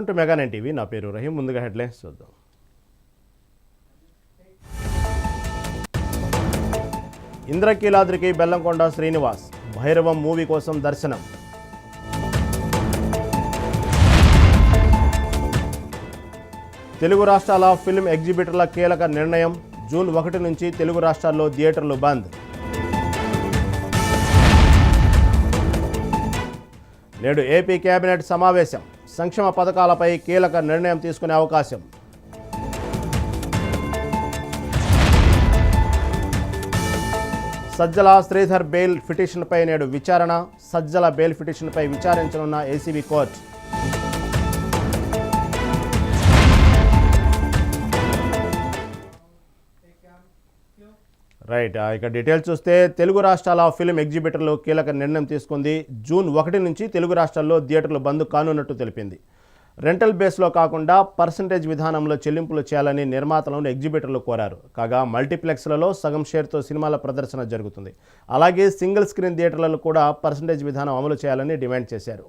Welcome to mega 9 TV. నా పేరు రహీం. ముందుగా హెడ్లైన్స్ చూద్దాం. ఇంద్రకీలాద్రికి బెల్లంకొండ శ్రీనివాస్, భైరవం మూవీ కోసం దర్శనం. తెలుగు రాష్ట్రాల ఫిల్మ్ ఎగ్జిబిటర్ల కీలక నిర్ణయం. జూన్ 1 నుంచి తెలుగు రాష్ట్రాల్లో థియేటర్లు బంద్. నేడు ఏపీ కేబినెట్ సమావేశం. సంక్షేమ పథకాలపై కీలక నిర్ణయం తీసుకునే అవకాశం. సజ్జల శ్రీధర్ బెయిల్ పిటిషన్పై నేడు విచారణ. సజ్జల బెయిల్ పిటిషన్పై విచారించనున్న ఏసీబీ కోర్టు. రైట్, ఇక డీటెయిల్స్ చూస్తే తెలుగు రాష్ట్రాల ఫిల్మ్ ఎగ్జిబిటర్లు కీలక నిర్ణయం తీసుకుంది. జూన్ 1 నుంచి తెలుగు రాష్ట్రాల్లో థియేటర్లు బంద్ కానున్నట్టు తెలిపింది. రెంటల్ బేస్లో కాకుండా పర్సంటేజ్ విధానంలో చెల్లింపులు చేయాలని నిర్మాతలను ఎగ్జిబిటర్లు కోరారు. కాగా మల్టీప్లెక్స్లలో సగం షేర్తో సినిమాల ప్రదర్శన జరుగుతుంది. అలాగే సింగిల్ స్క్రీన్ థియేటర్లలో కూడా పర్సంటేజ్ విధానం అమలు చేయాలని డిమాండ్ చేశారు.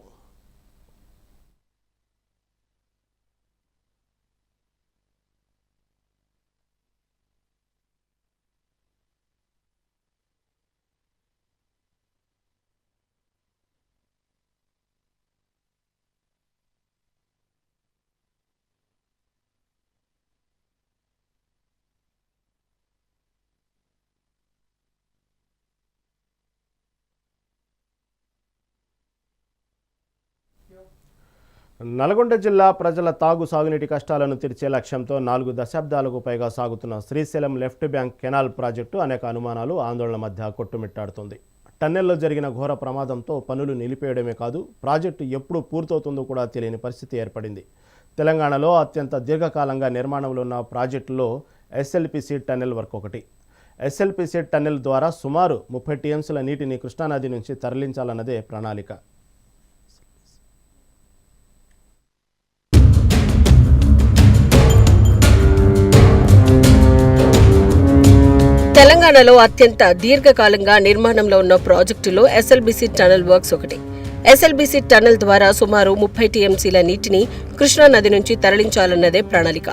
నల్గొండ జిల్లా ప్రజల సాగునీటి కష్టాలను తీర్చే లక్ష్యంతో 4 దశాబ్దాలకు పైగా సాగుతున్న Srisailam left bank canal project అనేక అనుమానాలు, ఆందోళన మధ్య కొట్టుమిట్టాడుతుంది. టన్నెల్లో జరిగిన ఘోర ప్రమాదంతో పనులు నిలిపేయడమే కాదు, ప్రాజెక్టు ఎప్పుడు పూర్తవుతుందో కూడా తెలియని పరిస్థితి ఏర్పడింది. తెలంగాణలో అత్యంత దీర్ఘకాలంగా నిర్మాణంలో ఉన్న ప్రాజెక్టులో ఎస్ఎల్పిసి టన్నెల్ వర్క్ ఒకటి. ఎస్ఎల్పిసి టన్నెల్ ద్వారా సుమారు 30 టీఎంసీల నీటిని కృష్ణానది నుంచి తరలించాలన్నదే ప్రణాళిక. తెలంగాణలో అత్యంత దీర్ఘకాలంగా నిర్మాణంలో ఉన్న ప్రాజెక్టులో ఎస్ఎల్బీసీ టనల్ వర్క్స్ ఒకటి. ఎస్ఎల్బీసీ టనల్ ద్వారా సుమారు 30 టీఎంసీల నీటిని కృష్ణానది నుంచి తరలించాలన్నదే ప్రణాళిక.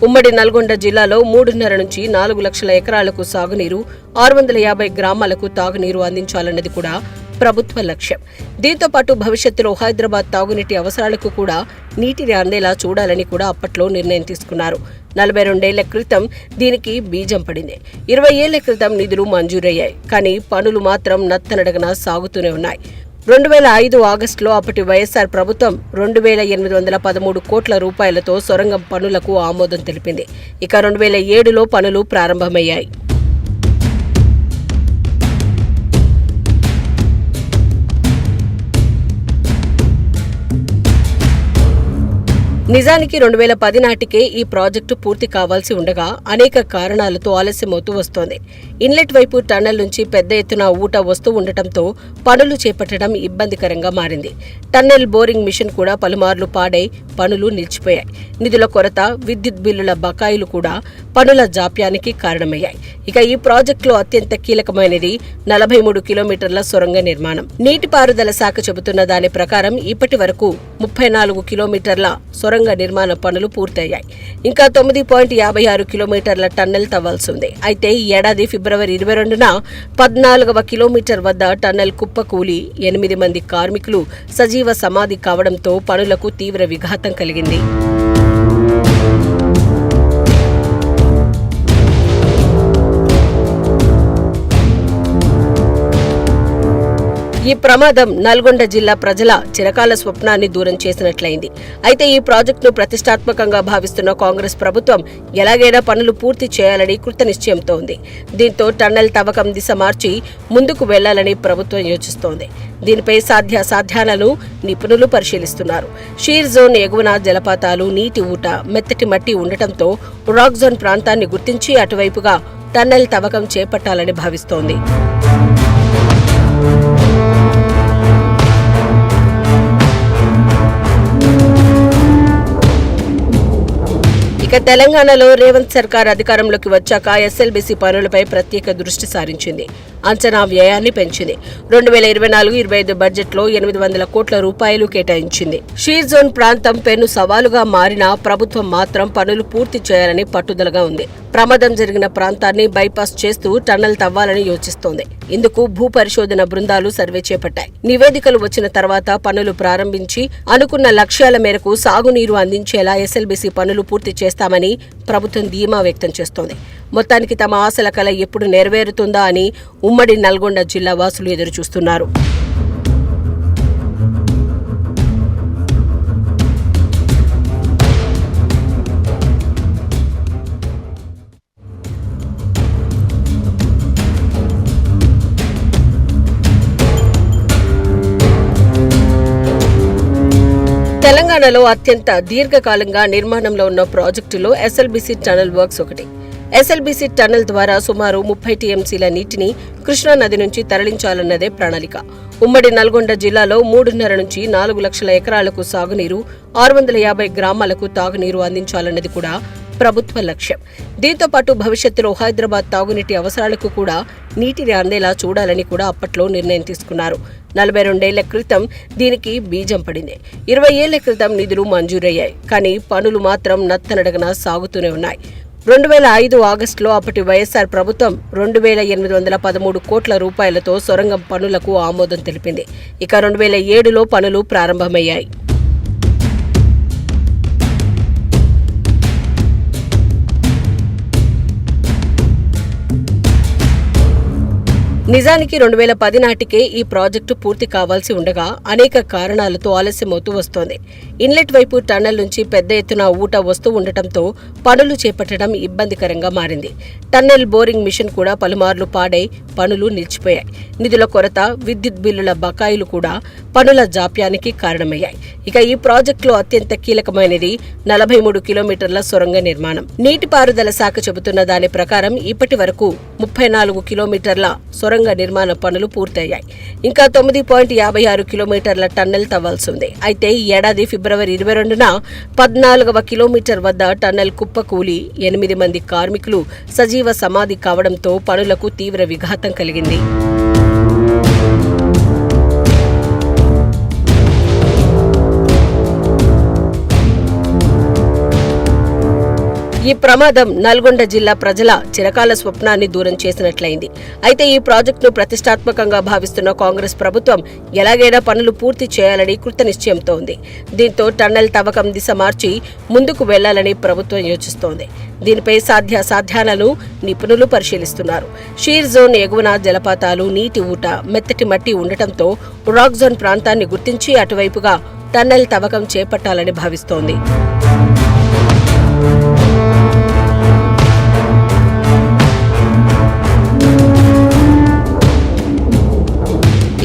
ఉమ్మడి నల్గొండ జిల్లాలో 3.5 నుంచి 4 లక్షల ఎకరాలకు సాగునీరు, 650 గ్రామాలకు తాగునీరు అందించాలన్నది కూడా ప్రభుత్వ లక్ష్యం. దీంతో పాటు భవిష్యత్తులో హైదరాబాద్ తాగునీటి అవసరాలకు కూడా నీటిని అందేలా చూడాలని కూడా అప్పట్లో నిర్ణయం తీసుకున్నారు. 42 ఏళ్ల క్రితం దీనికి బీజం పడింది. 20 ఏళ్ల క్రితం నిధులు మంజూరయ్యాయి. కానీ పనులు మాత్రం నత్తనడగన సాగుతూనే ఉన్నాయి. 2005 ఆగస్టులో అప్పటి వైఎస్ఆర్ ప్రభుత్వం 2813 కోట్ల రూపాయలతో సొరంగం పనులకు ఆమోదం తెలిపింది. ఇక 2007లో పనులు ప్రారంభమయ్యాయి. నిజానికి 2010 నాటికే ఈ ప్రాజెక్టు పూర్తి కావాల్సి ఉండగా అనేక కారణాలతో ఆలస్యమవుతూ వస్తోంది. ఇన్లెట్ వైపు టన్నెల్ నుంచి పెద్ద ఎత్తున ఊట వస్తూ ఉండటంతో పనులు చేపట్టడం ఇబ్బందికరంగా మారింది. టన్నెల్ బోరింగ్ మిషన్ కూడా పలుమార్లు పాడై పనులు నిలిచిపోయాయి. నిధుల కొరత, విద్యుత్ బిల్లుల బకాయిలు కూడా పనుల జాప్యానికి కారణమయ్యాయి. ఇక ఈ ప్రాజెక్టులో అత్యంత కీలకమైనది 43 కిలోమీటర్ల సొరంగ నిర్మాణం. నీటిపారుదల శాఖ చెబుతున్న దాని ప్రకారం ఇప్పటి వరకు 34 కిలోమీటర్ల సొరంగ నిర్మాణ పనులు పూర్తయ్యాయి. ఇంకా 9.56 కిలోమీటర్ల టన్నెల్ తవ్వాల్సి ఉంది. అయితే ఈ ఏడాది ఫిబ్రవరి 22న 14వ కిలోమీటర్ వద్ద టన్నెల్ కుప్పకూలి 8 మంది కార్మికులు సజీవ సమాధి కావడంతో పనులకు తీవ్ర విఘాతం కలిగింది. ఈ ప్రమాదం నల్గొండ జిల్లా ప్రజల చిరకాల స్వప్నాన్ని దూరం చేసినట్లయింది. అయితే ఈ ప్రాజెక్టును ప్రతిష్టాత్మకంగా భావిస్తున్న కాంగ్రెస్ ప్రభుత్వం ఎలాగైనా పనులు పూర్తి చేయాలని కృతనిశ్చయంతో ఉంది. దీంతో టన్నెల్ తవ్వకం దిశ మార్చి ముందుకు వెళ్లాలని ప్రభుత్వం యోచిస్తోంది. దీనిపై సాధ్యాసాధ్యాలను నిపుణులు పరిశీలిస్తున్నారు. షీర్ జోన్ ఎగువన జలపాతాలు, నీటి ఊట, మెత్తటి మట్టి ఉండటంతో రాక్ జోన్ ప్రాంతాన్ని గుర్తించి అటువైపుగా టన్నెల్ తవ్వకం చేపట్టాలని భావిస్తోంది. ఇక తెలంగాణలో రేవంత్ సర్కార్ అధికారంలోకి వచ్చాక ఎస్ఎల్బీసీ పనులపై ప్రత్యేక దృష్టి సారించింది. అంచనా వ్యయాన్ని పెంచింది. 2024-25 బడ్జెట్లో 800 కోట్ల రూపాయలు కేటాయించింది. షీర్ జోన్ ప్రాంతం పెను సవాలుగా మారినా ప్రభుత్వం మాత్రం పనులు పూర్తి చేయాలని పట్టుదలగా ఉంది. ప్రమాదం జరిగిన ప్రాంతాన్ని బైపాస్ చేస్తూ టన్నెల్ తవ్వాలని యోచిస్తోంది. ఇందుకు భూ పరిశోధన బృందాలు సర్వే చేపట్టాయి. నివేదికలు వచ్చిన తర్వాత పనులు ప్రారంభించి అనుకున్న లక్ష్యాల మేరకు సాగునీరు అందించేలా ఎస్ఎల్బీసీ పనులు పూర్తి చేస్తామని ప్రభుత్వం ధీమా వ్యక్తం చేస్తోంది. మొత్తానికి తమ ఆశల కల ఎప్పుడు నెరవేరుతుందా అని ఉమ్మడి నల్గొండ జిల్లా వాసులు ఎదురుచూస్తున్నారు. తెలంగాణలో అత్యంత దీర్ఘకాలంగా నిర్మాణంలో ఉన్న ప్రాజెక్టులో ఎస్ఎల్బీసీ టనల్ వర్క్స్ ఒకటి. ఎస్ఎల్బీసీ టన్నెల్ ద్వారా సుమారు 30 టీఎంసీల నీటిని కృష్ణానది నుంచి తరలించాలన్నదే ప్రణాళిక. ఉమ్మడి నల్గొండ జిల్లాలో 3.5 నుంచి 4 లక్షల ఎకరాలకు సాగునీరు, 650 గ్రామాలకు తాగునీరు అందించాలన్నది కూడా ప్రభుత్వ లక్ష్యం. దీంతో పాటు భవిష్యత్తులో హైదరాబాద్ తాగునీటి అవసరాలకు కూడా నీటిని అందేలా చూడాలని కూడా అప్పట్లో నిర్ణయం తీసుకున్నారు. 42 ఏళ్ల క్రితం దీనికి బీజం పడింది. 20 ఏళ్ల క్రితం నిధులు మంజూరయ్యాయి. కానీ పనులు మాత్రం నత్తనడగన సాగుతూనే ఉన్నాయి. 2005 ఆగస్టులో అప్పటి వైఎస్ఆర్ ప్రభుత్వం 2813 కోట్ల రూపాయలతో సొరంగం పనులకు ఆమోదం తెలిపింది. ఇక 2007లో పనులు ప్రారంభమయ్యాయి. నిజానికి 2010 నాటికే ఈ ప్రాజెక్టు పూర్తి కావాల్సి ఉండగా అనేక కారణాలతో ఆలస్యమవుతూ వస్తోంది. ఇన్లెట్ వైపు టన్నెల్ నుంచి పెద్ద ఎత్తున ఊట వస్తూ ఉండటంతో పనులు చేపట్టడం ఇబ్బందికరంగా మారింది. టన్నెల్ బోరింగ్ మిషన్ కూడా పలుమార్లు పాడై పనులు నిలిచిపోయాయి. నిధుల కొరత, విద్యుత్ బిల్లుల బకాయిలు కూడా పనుల జాప్యానికి కారణమయ్యాయి. ఇక ఈ ప్రాజెక్టులో అత్యంత కీలకమైనది 43 కిలోమీటర్ల సొరంగ నిర్మాణం. నీటిపారుదల శాఖ చెబుతున్న దాని ప్రకారం ఇప్పటి వరకు 34 కిలోమీటర్ల సొరంగ నిర్మాణ పనులు పూర్తయ్యాయి. ఇంకా 9.56 కిలోమీటర్ల టన్నెల్ తవ్వాల్సి ఉంది. అయితే ఈ ఏడాది ఫిబ్రవరి 22న 14వ కిలోమీటర్ వద్ద టన్నెల్ కుప్పకూలి 8 మంది కార్మికులు సజీవ సమాధి కావడంతో పనులకు తీవ్ర విఘాతం కలిగింది. ఈ ప్రమాదం నల్గొండ జిల్లా ప్రజల చిరకాల స్వప్నాన్ని దూరం చేసినట్లయింది. అయితే ఈ ప్రాజెక్టును ప్రతిష్టాత్మకంగా భావిస్తున్న కాంగ్రెస్ ప్రభుత్వం ఎలాగైనా పనులు పూర్తి చేయాలని కృతనిశ్చయంతో ఉంది. దీంతో టన్నెల్ తవ్వకం దిశ మార్చి ముందుకు వెళ్లాలని ప్రభుత్వం యోచిస్తోంది. దీనిపై సాధ్యాసాధ్యాలను నిపుణులు పరిశీలిస్తున్నారు. షీర్ జోన్ ఎగువన జలపాతాలు, నీటి ఊట, మెత్తటి మట్టి ఉండటంతో రాక్ జోన్ ప్రాంతాన్ని గుర్తించి అటువైపుగా టన్నెల్ తవ్వకం చేపట్టాలని భావిస్తోంది.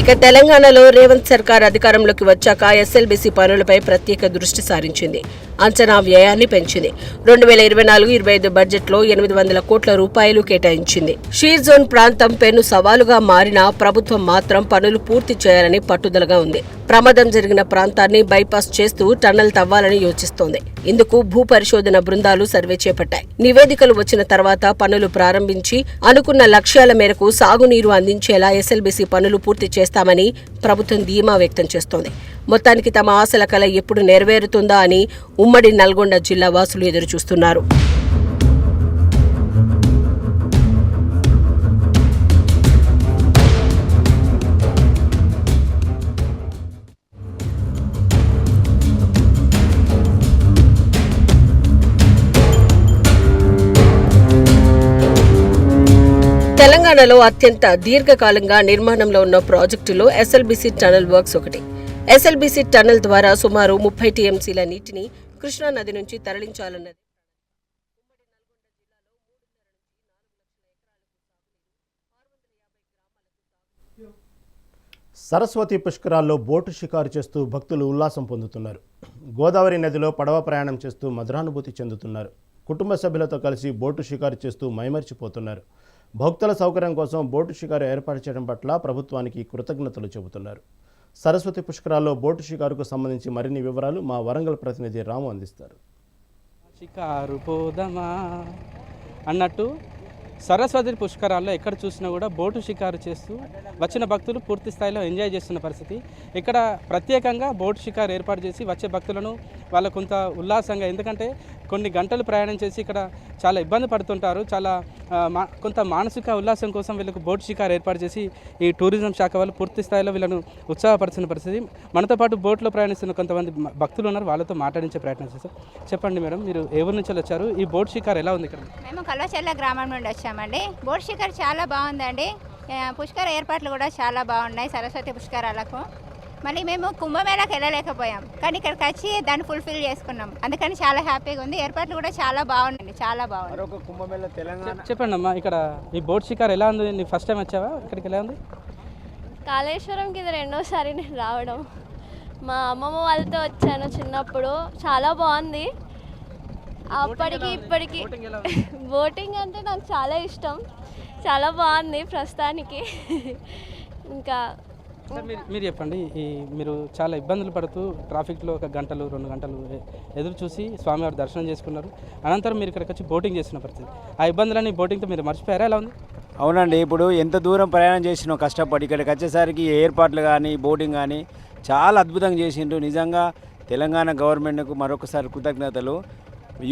ఇక తెలంగాణలో రేవంత్ సర్కార్ అధికారంలోకి వచ్చాక ఎస్ఎల్బీసీ పనులపై ప్రత్యేక దృష్టి సారించింది. అంచనా వ్యయాన్ని పెంచింది. 2024-25 బడ్జెట్లో 800 కోట్ల రూపాయలు కేటాయించింది. షీర్ జోన్ ప్రాంతం పెను సవాలుగా మారినా ప్రభుత్వం మాత్రం పనులు పూర్తి చేయాలని పట్టుదలగా ఉంది. ప్రమాదం జరిగిన ప్రాంతాన్ని బైపాస్ చేస్తూ టన్నెల్ తవ్వాలని యోచిస్తోంది. ఇందుకు భూ పరిశోధన బృందాలు సర్వే చేపట్టాయి. నివేదికలు వచ్చిన తర్వాత పనులు ప్రారంభించి అనుకున్న లక్ష్యాల మేరకు సాగునీరు అందించేలా ఎస్ఎల్బీసీ పనులు పూర్తి చేస్తామని ప్రభుత్వం ధీమా వ్యక్తం చేస్తోంది. మొత్తానికి తమ ఆశల కల ఎప్పుడు నెరవేరుతుందా అని ఉమ్మడి నల్గొండ జిల్లా వాసులు ఎదురుచూస్తున్నారు. తెలంగాణలో అత్యంత దీర్ఘకాలంగా నిర్మాణంలో ఉన్న ప్రాజెక్టులో ఎస్ఎల్బీసీ టనల్ వర్క్స్ ఒకటి. ఎస్ఎల్బీసీ టన్నెల్ ద్వారా సుమారు 30 టీఎంసీల నీటిని కృష్ణానది నుంచి తరలించాలన్నది. సరస్వతి పుష్కరాల్లో బోటు షికారు చేస్తూ భక్తులు ఉల్లాసం పొందుతున్నారు. గోదావరి నదిలో పడవ ప్రయాణం చేస్తూ మధురానుభూతి చెందుతున్నారు. కుటుంబ సభ్యులతో కలిసి బోటు షికారు చేస్తూ మైమరిచిపోతున్నారు. భక్తుల సౌకర్యం కోసం బోటు షికారు ఏర్పాటు చేయడం పట్ల ప్రభుత్వానికి కృతజ్ఞతలు చెబుతున్నారు. సరస్వతి పుష్కరాల్లో బోటు షికారుకు సంబంధించి మరిన్ని వివరాలు మా వరంగల్ ప్రతినిధి రాము అందిస్తారు. షికారు పోదమా అన్నట్టు సరస్వతి పుష్కరాల్లో ఎక్కడ చూసినా కూడా బోటు షికారు చేస్తూ వచ్చిన భక్తులు పూర్తి స్థాయిలో ఎంజాయ్ చేస్తున్న పరిస్థితి. ఇక్కడ ప్రత్యేకంగా బోటు షికారు ఏర్పాటు చేసి వచ్చే భక్తులను వాళ్ళ కొంత ఉల్లాసంగా, ఎందుకంటే కొన్ని గంటలు ప్రయాణం చేసి ఇక్కడ చాలా ఇబ్బంది పడుతుంటారు, చాలా కొంత మానసిక ఉల్లాసం కోసం వీళ్ళకు బోటు షికారు ఏర్పాటు చేసి ఈ టూరిజం శాఖ వాళ్ళు పూర్తి స్థాయిలో వీళ్ళను ఉత్సాహపరుస్తున్న పరిస్థితి. మనతో పాటు బోట్లో ప్రయాణిస్తున్న కొంతమంది భక్తులు ఉన్నారు, వాళ్ళతో మాట్లాడించే ప్రయత్నం చేస్తాం. చెప్పండి మేడం, మీరు ఏ ఊరు నుంచి వచ్చారు? ఈ బోట్ షికారు ఎలా ఉంది ఇక్కడ? మేము కల్వచెర్ల గ్రామం నుండి వచ్చామండి. బోట్ షికారు చాలా బాగుందండి. పుష్కర ఏర్పాట్లు కూడా చాలా బాగున్నాయి సరస్వతి పుష్కరాలకు. మళ్ళీ మేము కుంభమేళాకి వెళ్ళలేకపోయాం, కానీ ఇక్కడికి వచ్చి దాన్ని ఫుల్ఫిల్ చేసుకున్నాం. అందుకని చాలా హ్యాపీగా ఉంది. ఏర్పాట్లు కూడా చాలా బాగున్నాయి, చాలా బాగుంది. కుంభమేళా తెలంగాణ. చెప్పండి అమ్మా, ఇక్కడ ఈ బోట్ షికారు ఎలా ఉంది? నీ ఫస్ట్ టైం వచ్చావా ఇక్కడికి? ఎలా ఉంది? కాళేశ్వరంకి ఇది రెండోసారి నేను రావడం. మా అమ్మమ్మ వాళ్ళతో వచ్చాను చిన్నప్పుడు, చాలా బాగుంది. అప్పటికి ఇప్పటికి బోటింగ్ అంటే నాకు చాలా ఇష్టం, చాలా బాగుంది ప్రస్తుతానికి. ఇంకా మీరు చెప్పండి, మీరు చాలా ఇబ్బందులు పడుతూ ట్రాఫిక్లో 1 గంటలు 2 గంటలు ఎదురు చూసి స్వామివారి దర్శనం చేసుకున్నారు. అనంతరం మీరు ఇక్కడికి వచ్చి బోటింగ్ చేస్తున్న పరిస్థితి, ఆ ఇబ్బందులని బోటింగ్తో మీరు మర్చిపోయారా? ఎలా ఉంది? అవునండి, ఇప్పుడు ఎంత దూరం ప్రయాణం చేసినా కష్టపడి ఇక్కడికి వచ్చేసరికి ఏర్పాట్లు కానీ బోటింగ్ కానీ చాలా అద్భుతంగా చేసిండ్రు. నిజంగా తెలంగాణ గవర్నమెంట్కు మరొకసారి కృతజ్ఞతలు.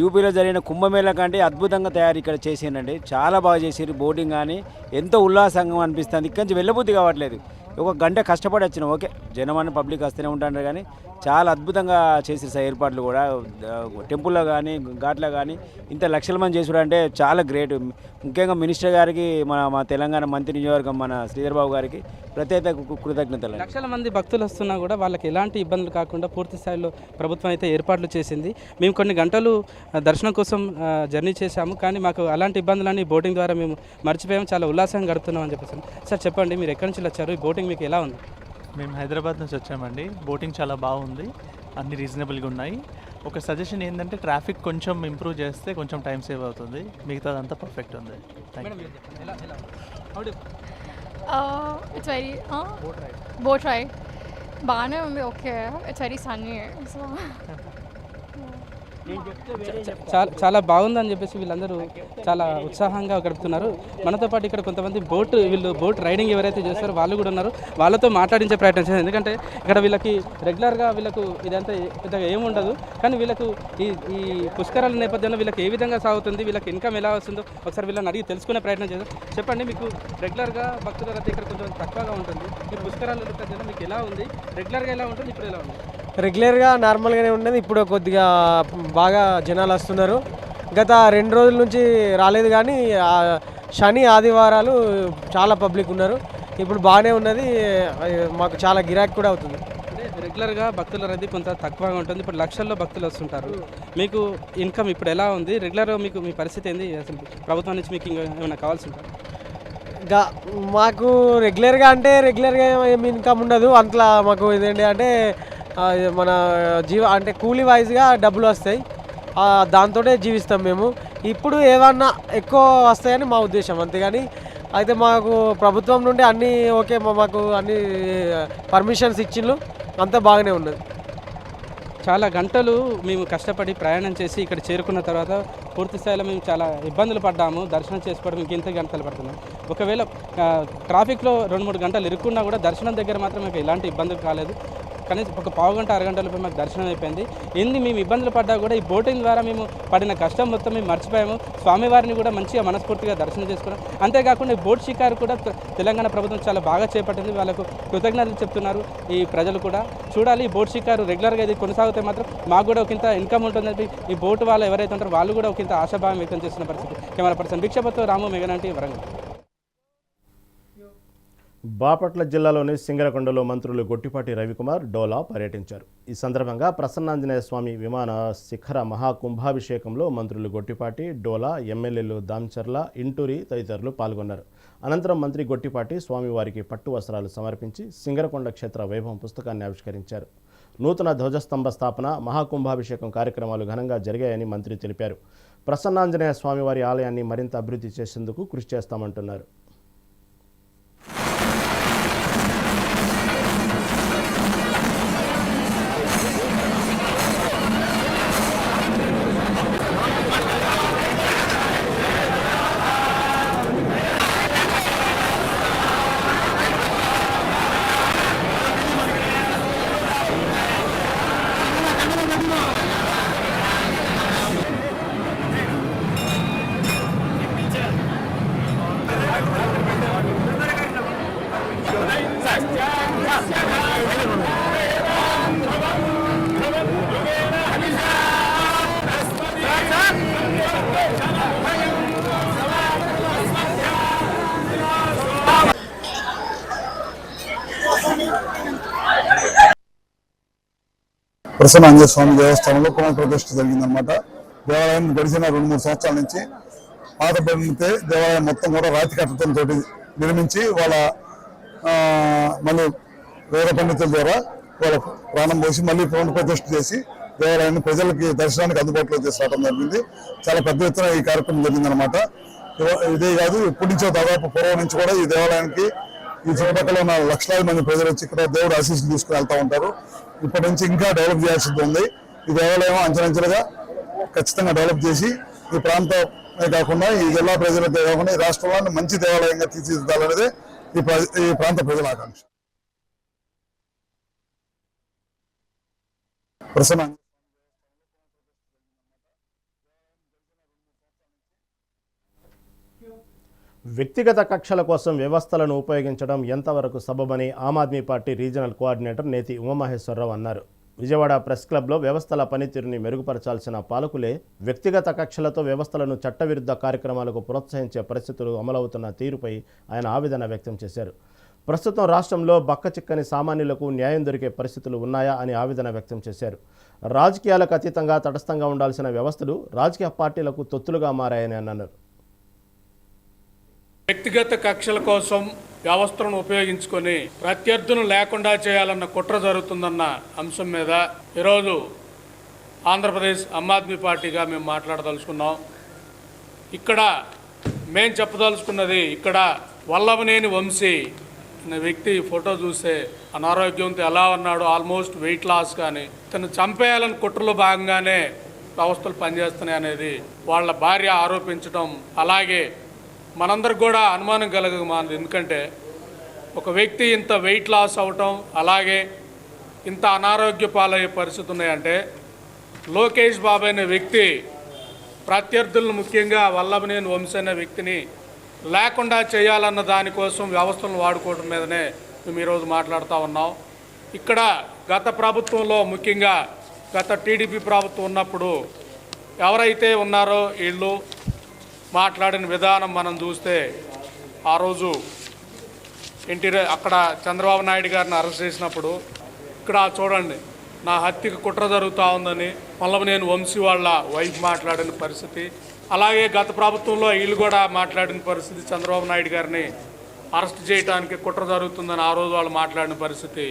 యూపీలో జరిగిన కుంభమేళా కంటే అద్భుతంగా తయారు ఇక్కడ చేసిండండి, చాలా బాగా చేసిర్రు. బోటింగ్ కానీ ఎంతో ఉల్లాసంగా అనిపిస్తుంది. ఇక్కడి నుంచి వెళ్ళబుద్ధి కావట్లేదు. 1 గంట కష్టపడి వచ్చినాం. ఓకే, జనమని పబ్లిక్ వస్తూనే ఉంటారు, కానీ చాలా అద్భుతంగా చేసిరు సార్ ఏర్పాట్లు కూడా. టెంపుల్లో కానీ ఘాట్లో కానీ ఇంత లక్షల మంది చేసుడు అంటే చాలా గ్రేట్. ముఖ్యంగా మినిస్టర్ గారికి, మా తెలంగాణ మంత్రి నియోజకవర్గం మన శ్రీధర్ బాబు గారికి ప్రత్యేక కృతజ్ఞతలు. లక్షల మంది భక్తులు వస్తున్నా కూడా వాళ్ళకి ఎలాంటి ఇబ్బందులు కాకుండా పూర్తి స్థాయిలో ప్రభుత్వం అయితే ఏర్పాట్లు చేసింది. మేము కొన్ని గంటలు దర్శనం కోసం జర్నీ చేశాము, కానీ మాకు అలాంటి ఇబ్బందులన్నీ బోటింగ్ ద్వారా మేము మర్చిపోయాము, చాలా ఉల్లాసంగా గడుపుతున్నాం అని చెప్పేసి. సార్ చెప్పండి, మీరు ఎక్కడి నుంచి వచ్చారు? ఈ బోటింగ్ మీకు ఎలా ఉంది? మేము హైదరాబాద్ నుంచి వచ్చామండి. బోటింగ్ చాలా బాగుంది, అన్ని రీజనబుల్గా ఉన్నాయి. ఒక సజెషన్ ఏంటంటే ట్రాఫిక్ కొంచెం ఇంప్రూవ్ చేస్తే కొంచెం టైం సేవ్ అవుతుంది, మిగతాదంతా పర్ఫెక్ట్ ఉంది. It's very boat ride. బాగానే ఉంది. Okay, it's very Sunny. So చాలా బాగుందని చెప్పేసి వీళ్ళందరూ చాలా ఉత్సాహంగా గడుపుతున్నారు. మనతో పాటు ఇక్కడ కొంతమంది వీళ్ళు బోట్ రైడింగ్ ఎవరైతే చేస్తారో వాళ్ళు కూడా ఉన్నారు, వాళ్ళతో మాట్లాడించే ప్రయత్నం చేస్తారు. ఎందుకంటే ఇక్కడ వీళ్ళకి రెగ్యులర్గా వీళ్ళకు ఇదంతా పెద్దగా ఏముండదు, కానీ వీళ్ళకు ఈ పుష్కరాల నేపథ్యంలో వీళ్ళకి ఏ విధంగా సాగుతుంది, వీళ్ళకి ఇన్కమ్ ఎలా వస్తుందో ఒకసారి వీళ్ళని అడిగి తెలుసుకునే ప్రయత్నం చేద్దాం. చెప్పండి, మీకు రెగ్యులర్గా భక్తుల రద్దీ ఇక్కడ కొంచెం తక్కువగా ఉంటుంది, ఈ పుష్కరాల నేపథ్యంలో మీకు ఎలా ఉంది? రెగ్యులర్గా ఎలా ఉంటుంది, ఇప్పుడు ఎలా ఉంది? రెగ్యులర్గా నార్మల్గానే ఉన్నది, ఇప్పుడు కొద్దిగా బాగా జనాలు వస్తున్నారు. గత 2 రోజుల నుంచి రాలేదు, కానీ శని ఆదివారాలు చాలా పబ్లిక్ ఉన్నారు. ఇప్పుడు బాగానే ఉన్నది, మాకు చాలా గిరాకీ కూడా అవుతుంది. అంటే రెగ్యులర్గా భక్తుల రద్దీ కొంత తక్కువగా ఉంటుంది, ఇప్పుడు లక్షల్లో భక్తులు వస్తుంటారు. మీకు ఇన్కమ్ ఇప్పుడు ఎలా ఉంది? రెగ్యులర్గా మీకు మీ పరిస్థితి ఏంది? అసలు ప్రభుత్వం నుంచి మీకు ఇంకా ఏమైనా కావాల్సి ఉంటుంది? మాకు రెగ్యులర్గా ఏమి ఇన్కమ్ ఉండదు. అంతలా మాకు ఇదేంటి అంటే మన అంటే కూలీ వైజ్గా డబ్బులు వస్తాయి, దాంతో జీవిస్తాం మేము. ఇప్పుడు ఏమన్నా ఎక్కువ వస్తాయని మా ఉద్దేశం, అంతేగాని అయితే మాకు ప్రభుత్వం నుండి అన్నీ ఓకే, మాకు అన్ని పర్మిషన్స్ ఇచ్చిండ్రు, అంతా బాగానే ఉన్నది. చాలా గంటలు మేము కష్టపడి ప్రయాణం చేసి ఇక్కడ చేరుకున్న తర్వాత పూర్తి స్థాయిలో మేము చాలా ఇబ్బందులు పడ్డాము. దర్శనం చేసుకోవడం ఇంకెంత గంటలు పడుతున్నాం. ఒకవేళ ట్రాఫిక్లో 2-3 గంటలు ఇరుక్కున్నా కూడా దర్శనం దగ్గర మాత్రం మాకు ఎలాంటి ఇబ్బందులు కాలేదు. కనీసం ఒక పావు గంట 6 గంటలపై మాకు దర్శనం అయిపోయింది. ఎన్ని మేము ఇబ్బందులు పడ్డా కూడా ఈ బోటింగ్ ద్వారా మేము పడిన కష్టం మొత్తం మేము మర్చిపోయాము. స్వామివారిని కూడా మంచిగా మనస్ఫూర్తిగా దర్శనం చేసుకున్నాం. అంతేకాకుండా ఈ బోట్ షికారు కూడా తెలంగాణ ప్రభుత్వం చాలా బాగా చేపట్టింది, వాళ్ళకు కృతజ్ఞతలు చెప్తున్నారు ఈ ప్రజలు కూడా. చూడాలి, ఈ బోట్ షికారు రెగ్యులర్గా ఇది కొనసాగితే మాత్రం మాకు కూడా ఒకంత ఇన్కమ్ ఉంటుందని ఈ బోటు వాళ్ళు ఎవరైతే ఉంటారో వాళ్ళు కూడా ఒకంత ఆశాభావం వ్యక్తం చేస్తున్న పరిస్థితి. కెమెరా పర్సన్ భిక్షపతితో రాము, మెగనంటి, వరంగల్. బాపట్ల జిల్లాలోని సింగరకొండలో మంత్రులు గొట్టిపాటి రవికుమార్, డోలా పర్యటించారు. ఈ సందర్భంగా ప్రసన్నాంజనేయ స్వామి విమాన శిఖర మహాకుంభాభిషేకంలో మంత్రులు గొట్టిపాటి, డోలా, ఎమ్మెల్యేలు దాంచర్ల, ఇంటూరి తదితరులు పాల్గొన్నారు. అనంతరం మంత్రి గొట్టిపాటి స్వామివారికి పట్టు వస్త్రాలు సమర్పించి సింగరకొండ క్షేత్ర వైభవం పుస్తకాన్ని ఆవిష్కరించారు. నూతన ధ్వజస్తంభ స్థాపన, మహాకుంభాభిషేకం కార్యక్రమాలు ఘనంగా జరిగాయని మంత్రి తెలిపారు. ప్రసన్నాంజనేయ స్వామివారి ఆలయాన్ని మరింత అభివృద్ధి చేసేందుకు కృషి చేస్తామంటున్నారు. ప్రసన్న ఆంజనేయ స్వామి దేవస్థానంలో పునఃప్రతిష్ఠ జరిగిందనమాట. దేవాలయం గడిచిన 2-3 సంవత్సరాల నుంచి పాత పడితే దేవాలయం మొత్తం కూడా రాతి కట్టడంతో నిర్మించి వాళ్ళ మళ్ళీ వేద పండితుల ద్వారా వాళ్ళ ప్రాణం పోసి మళ్ళీ పునఃప్రతిష్ఠ చేసి దేవాలయాన్ని ప్రజలకి దర్శనానికి అందుబాటులో తీసుకురావడం జరిగింది. చాలా పెద్ద ఎత్తున ఈ కార్యక్రమం జరిగిందనమాట. ఇదే కాదు, ఇప్పటి నుంచో దాదాపు పూర్వం నుంచి కూడా ఈ దేవాలయానికి ఈ చుట్టుపక్కల ఉన్న లక్షలాది మంది ప్రజలు వచ్చి ఇక్కడ దేవుడు ఆశీస్సులు తీసుకుని వెళ్తూ ఉంటారు. ఇప్పటి నుంచి ఇంకా డెవలప్ చేయాల్సి ఉంది. ఈ దేవాలయం అంచెలంచెలుగా ఖచ్చితంగా డెవలప్ చేసి ఈ ప్రాంతమే కాకుండా ఈ జిల్లా ప్రజలతో కాకుండా ఈ రాష్ట్రంలో మంచి దేవాలయంగా తీర్చిదిద్దాలనేదే ఈ ప్రాంత ప్రజల ఆకాంక్ష. ప్రసన్న వ్యక్తిగత కక్షల కోసం వ్యవస్థలను ఉపయోగించడం ఎంతవరకు సబబని Aam Aadmi party regional coordinator నేతి ఉమామహేశ్వరరావు అన్నారు. విజయవాడ ప్రెస్ క్లబ్లో వ్యవస్థల పనితీరుని మెరుగుపరచాల్సిన పాలకులే వ్యక్తిగత కక్షలతో వ్యవస్థలను చట్టవిరుద్ధ కార్యక్రమాలకు ప్రోత్సహించే పరిస్థితులు అమలవుతున్న తీరుపై ఆయన ఆవేదన వ్యక్తం చేశారు. ప్రస్తుతం రాష్ట్రంలో బక్కచిక్కని సామాన్యులకు న్యాయం దొరికే పరిస్థితులు ఉన్నాయా అని ఆవేదన వ్యక్తం చేశారు. రాజకీయాలకు అతీతంగా తటస్థంగా ఉండాల్సిన వ్యవస్థలు రాజకీయ పార్టీలకు తొత్తులుగా మారాయని అన్నారు. వ్యక్తిగత కక్షల కోసం వ్యవస్థలను ఉపయోగించుకొని ప్రత్యర్థులను లేకుండా చేయాలన్న కుట్ర జరుగుతుందన్న అంశం మీద ఈరోజు ఆంధ్రప్రదేశ్ ఆమ్ ఆద్మీ పార్టీగా మేము మాట్లాడదలుచుకున్నాం. ఇక్కడ మేము చెప్పదలుచుకున్నది, ఇక్కడ వల్లభనేని వంశీ అనే వ్యక్తి ఫోటో చూస్తే అనారోగ్యంతో ఎలా ఉన్నాడో, ఆల్మోస్ట్ వెయిట్ లాస్, కానీ తను చంపేయాలని కుట్రలో భాగంగానే వ్యవస్థలు పనిచేస్తున్నాయి అనేది వాళ్ళ భార్య ఆరోపించడం, అలాగే మనందరికి కూడా అనుమానం కలగమానదు. ఎందుకంటే ఒక వ్యక్తి ఇంత వెయిట్ లాస్ అవటం, అలాగే ఇంత అనారోగ్య పాలయ్యే పరిస్థితి ఉన్నాయంటే లోకేష్ బాబు అనే వ్యక్తి ప్రత్యర్థులను, ముఖ్యంగా వల్లభనేని వంశీ అనే వ్యక్తిని లేకుండా చేయాలన్న దానికోసం వ్యవస్థలను వాడుకోవడం మీదనే మేము ఈరోజు మాట్లాడుతూ ఉన్నాం. ఇక్కడ గత ప్రభుత్వంలో, ముఖ్యంగా గత టీడీపీ ప్రభుత్వం ఉన్నప్పుడు ఎవరైతే ఉన్నారో వీళ్ళు మాట్లాడిన విధానం మనం చూస్తే, ఆ రోజు అక్కడ చంద్రబాబు నాయుడు గారిని అరెస్ట్ చేసినప్పుడు ఇక్కడ చూడండి, నా హత్యకు కుట్ర జరుగుతూ ఉందని వల్లభనేని వంశీ వాళ్ళ వైఫ్ మాట్లాడిన పరిస్థితి, అలాగే గత ప్రభుత్వంలో వీళ్ళు కూడా మాట్లాడిన పరిస్థితి, చంద్రబాబు నాయుడు గారిని అరెస్ట్ చేయడానికి కుట్ర జరుగుతుందని ఆ రోజు వాళ్ళు మాట్లాడిన పరిస్థితి.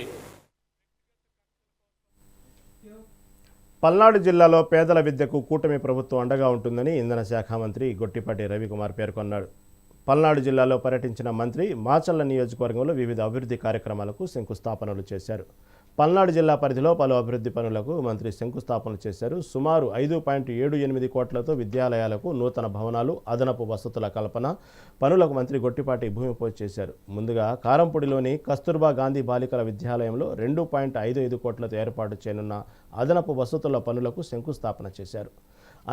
పల్నాడు జిల్లాలో పేదల విద్యకు కూటమి ప్రభుత్వం అండగా ఉంటుందని ఇంధన శాఖ మంత్రి గొట్టిపాటి రవికుమార్ పేర్కొన్నాడు. పల్నాడు జిల్లాలో పర్యటించిన మంత్రి మాచర్ల నియోజకవర్గంలో వివిధ అభివృద్ధి కార్యక్రమాలకు శంకుస్థాపనలు చేశారు. పల్నాడు జిల్లా పరిధిలో పలు అభివృద్ధి పనులకు మంత్రి శంకుస్థాపనలు చేశారు. సుమారు 5.78 కోట్లతో విద్యాలయాలకు నూతన భవనాలు, అదనపు వసతుల కల్పన పనులకు మంత్రి గొట్టిపాటి భూమి పూజ చేశారు. ముందుగా కారంపూడిలోని కస్తూర్బా గాంధీ బాలికల విద్యాలయంలో 2.55 కోట్లతో ఏర్పాటు చేయనున్న అదనపు వసతుల పనులకు శంకుస్థాపన చేశారు.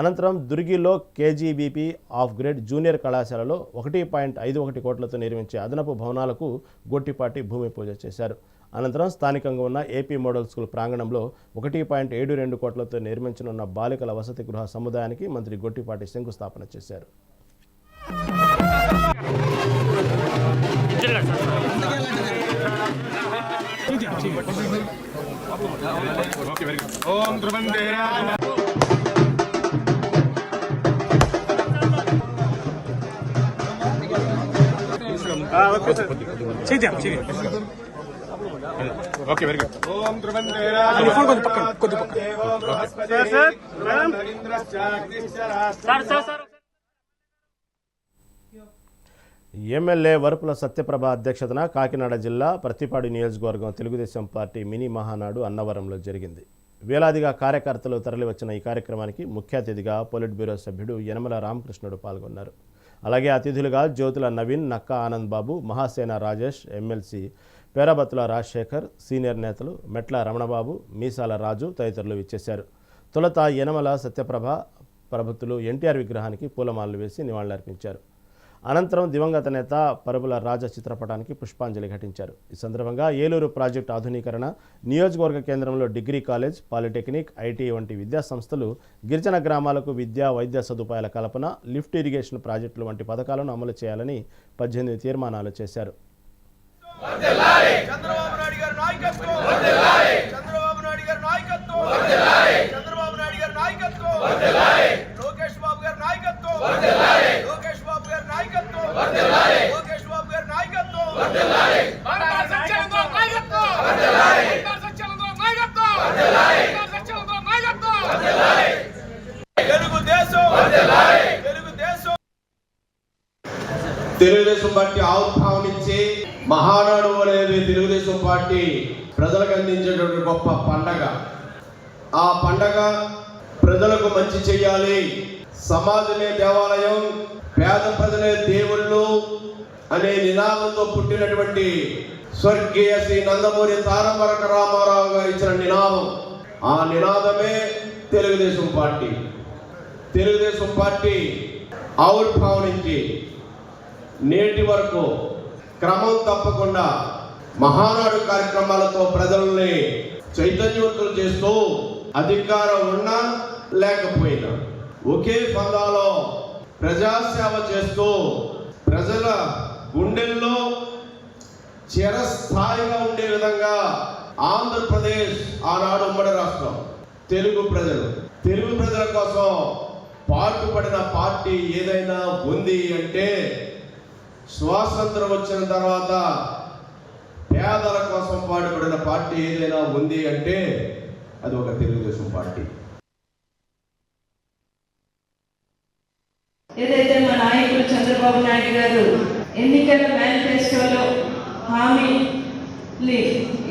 అనంతరం దుర్గిలో కేజీబీపీ ఆఫ్ గ్రేడ్ జూనియర్ కళాశాలలో 1.51 కోట్లతో నిర్మించే అదనపు భవనాలకు గొట్టిపాటి భూమి పూజ చేశారు. అనంతరం స్థానికంగా ఉన్న ఏపీ మోడల్ స్కూల్ ప్రాంగణంలో 1.72 కోట్లతో నిర్మించనున్న బాలికల వసతి గృహ సముదాయానికి మంత్రి గొట్టిపాటి శంకుస్థాపన చేశారు. Okay, very good. MLA Varupula Satyaprabha అధ్యక్షతన కాకినాడ జిల్లా ప్రతిపాడు నియోజకవర్గం తెలుగుదేశం పార్టీ మినీ మహానాడు అన్నవరంలో జరిగింది. వేలాదిగా కార్యకర్తలు తరలివచ్చిన ఈ కార్యక్రమానికి ముఖ్య అతిథిగా పొలిట్ బ్యూరో సభ్యుడు యనమల రామకృష్ణుడు పాల్గొన్నారు. అలాగే అతిథులుగా జ్యోతుల నవీన్, నక్కా ఆనంద్ బాబు, మహాసేన రాజేష్, ఎమ్మెల్సీ పేరాబత్తుల రాజశేఖర్, సీనియర్ నేతలు మెట్ల రమణబాబు, మీసాల రాజు తదితరులు ఇచ్చేశారు. తొలుత యనమల సత్యప్రభ ప్రభుత్తులు ఎన్టీఆర్ విగ్రహానికి పూలమాలలు వేసి నివాళులర్పించారు. అనంతరం దివంగత నేత పరుపుల రాజ చిత్రపటానికి పుష్పాంజలి ఘటించారు. ఈ సందర్భంగా ఏలూరు ప్రాజెక్టు ఆధునీకరణ, నియోజకవర్గ కేంద్రంలో డిగ్రీ కాలేజ్, పాలిటెక్నిక్, ఐటీ వంటి విద్యా సంస్థలు, గిరిజన గ్రామాలకు విద్యా, వైద్య సదుపాయాల కల్పన, లిఫ్ట్ ఇరిగేషన్ ప్రాజెక్టులు వంటి పథకాలను అమలు చేయాలని 18 తీర్మానాలు చేశారు. చంద్రబాబు నాయుడు గారి నాయకత్వం, చంద్రబాబు నాయుడు గారి నాయకత్వం. నాయకత్వం చంద్రబాబు నాయుడు గారి నాయకత్వం లోకేష్ బాబు గారి నాయకత్వం లోకేష్ బాబు గారి నాయకత్వం లోకేష్ బాబు గారి నాయకత్వం తెలుగుదేశం పార్టీ ఆవిర్భావం నుంచి మహానాడు అనేది తెలుగుదేశం పార్టీ ప్రజలకు అందించేటువంటి గొప్ప పండగ. ఆ పండగ ప్రజలకు మంచి చేయాలి, సమాజమే దేవాలయం, పేద ప్రజలే దేవుళ్ళు అనే నినాదంతో పుట్టినటువంటి స్వర్గీయ శ్రీ నందమూరి తారక రామారావు గారు ఇచ్చిన నినాదం. ఆ నినాదమే తెలుగుదేశం పార్టీ. తెలుగుదేశం పార్టీ ఆవిర్భావం నుంచి నేటి వరకు క్రమం తప్పకుండా మహానాడు కార్యక్రమాలతో ప్రజల్ని చైతన్యవంతులు చేస్తూ అధికారం ఉన్నా లేకపోయినా ఒకే పందాలో ప్రజాసేవ చేస్తూ ప్రజల గుండెల్లో చిరస్థాయిగా ఉండే విధంగా ఆంధ్రప్రదేశ్ ఆనాడు ఉమ్మడి రాష్ట్రం తెలుగు ప్రజల కోసం పాటుపడిన పార్టీ ఏదైనా ఉంది అంటే, స్వాతంత్రం వచ్చిన తర్వాత పేదల కోసం పాటుపడిన పార్టీ ఏదైనా ఉంది అంటే అది ఒక తెలుగుదేశం పార్టీ. ఏదైతే మా నాయకులు చంద్రబాబు నాయుడు గారు ఎన్నికల మేనిఫెస్టోలో హామీలు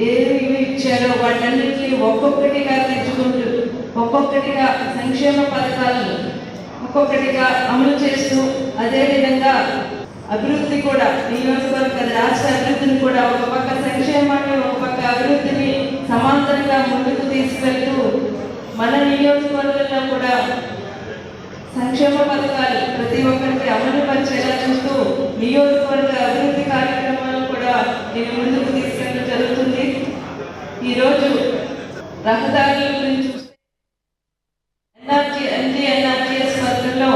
ఏవి ఇచ్చారో వాటన్నిటిని ఒక్కొక్కటిగా తెచ్చుకుంటూ ఒక్కొక్కటిగా సంక్షేమ పథకాలను ఒక్కొక్కటిగా అమలు చేస్తూ, అదేవిధంగా అభివృద్ధి కూడా నియోజకవర్గ రాష్ట్ర అభివృద్ధిని కూడా ఒక పక్క సంక్షేమాన్ని ఒక పక్క అభివృద్ధిని సమాంతరంగా ముందుకు తీసుకెళ్తూ మన నియోజకవర్గంలో కూడా సంక్షేమ పథకాలు ప్రతి ఒక్కరికి అమలు పరిచేలా చూస్తూ నియోజకవర్గ అభివృద్ధి కార్యక్రమాలను కూడా నేను ముందుకు తీసుకెళ్ళడం జరుగుతుంది. ఈరోజు రహదారుల గురించి ఎన్ఆర్జీఎస్ పథకంలో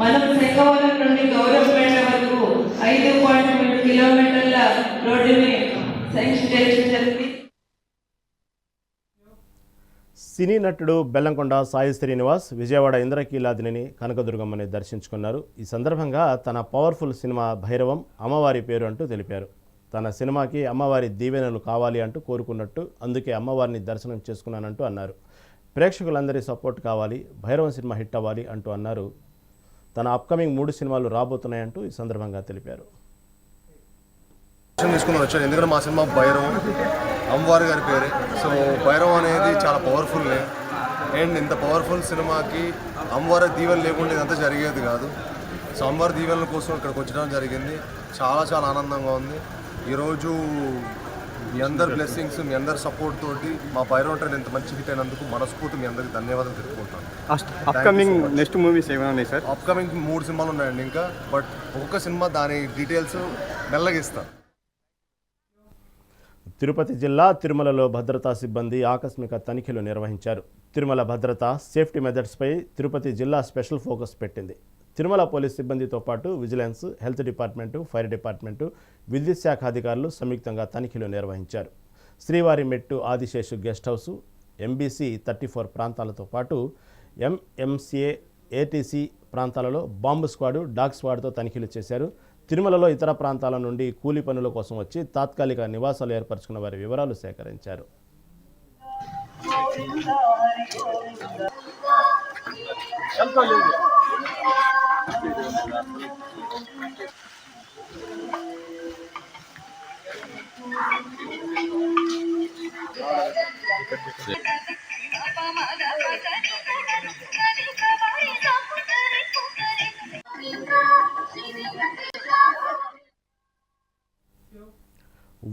మనం శంఖవరం నుండి గౌరవపేట వరకు 5.2 కిలోమీటర్ల రోడ్డుని శాంక్షన్ చేయడం జరిగింది. సినీ నటుడు బెల్లంకొండ సాయి శ్రీనివాస్ విజయవాడ ఇంద్రకీలాద్రిని కనకదుర్గమ్మని దర్శించుకున్నారు. ఈ సందర్భంగా తన పవర్ఫుల్ సినిమా భైరవం అమ్మవారి పేరు అంటూ తెలిపారు. తన సినిమాకి అమ్మవారి దీవెనలు కావాలి అంటూ కోరుకున్నట్టు, అందుకే అమ్మవారిని దర్శనం చేసుకున్నానంటూ అన్నారు. ప్రేక్షకులందరి సపోర్ట్ కావాలి, భైరవం సినిమా హిట్ అవ్వాలి అంటూ అన్నారు. తన అప్కమింగ్ 3 సినిమాలు రాబోతున్నాయంటూ ఈ సందర్భంగా తెలిపారు. తీసుకుని వచ్చాను ఎందుకంటే మా సినిమా భైరవం అమ్మవారి గారి పేరే. సో భైరవం అనేది చాలా పవర్ఫుల్ నేమ్. అండ్ ఇంత పవర్ఫుల్ సినిమాకి అమ్మవారి దీవెనలు లేకుండా ఇదంతా జరిగేది కాదు. సో అమ్మవారి దీవెనల కోసం ఇక్కడికి వచ్చడం జరిగింది. చాలా చాలా ఆనందంగా ఉంది. ఈరోజు మీ అందరి బ్లెస్సింగ్స్, మీ అందరి సపోర్ట్ తోటి మా భైరవం ట్రైన్ ఇంత మంచి హిట్ అయినందుకు మనస్ఫూర్తి మీ అందరికి ధన్యవాదాలు తెలుపుకుంటాను. అప్కమింగ్ నెక్స్ట్ మూవీస్ ఏమైనా ఉన్నాయి సార్? అప్కమింగ్ 3 సినిమాలు ఉన్నాయండి ఇంకా. బట్ ఒక్కొక్క సినిమా దాని డీటెయిల్స్ మెల్లగా ఇస్తాను. తిరుపతి జిల్లా తిరుమలలో భద్రతా సిబ్బంది ఆకస్మిక తనిఖీలు నిర్వహించారు. తిరుమల భద్రత సేఫ్టీ మెథడ్స్పై తిరుపతి జిల్లా స్పెషల్ ఫోకస్ పెట్టింది. తిరుమల పోలీస్ సిబ్బందితో పాటు vigilance, health department, fire department, విద్యుత్ శాఖ అధికారులు సంయుక్తంగా తనిఖీలు నిర్వహించారు. శ్రీవారి మెట్టు ఆదిశేషు గెస్ట్ హౌస్, ఎంబీసీ 34 ప్రాంతాలతో పాటు ఎంఎంసీఏ, ఏటీసీ ప్రాంతాలలో బాంబు స్క్వాడు, డాగ్ స్క్వాడ్తో తనిఖీలు చేశారు. తిరుమలలో ఇతర ప్రాంతాల నుండి కూలీ పనుల కోసం వచ్చి తాత్కాలిక నివాసాలు ఏర్పరచుకున్న వారి వివరాలు సేకరించారు.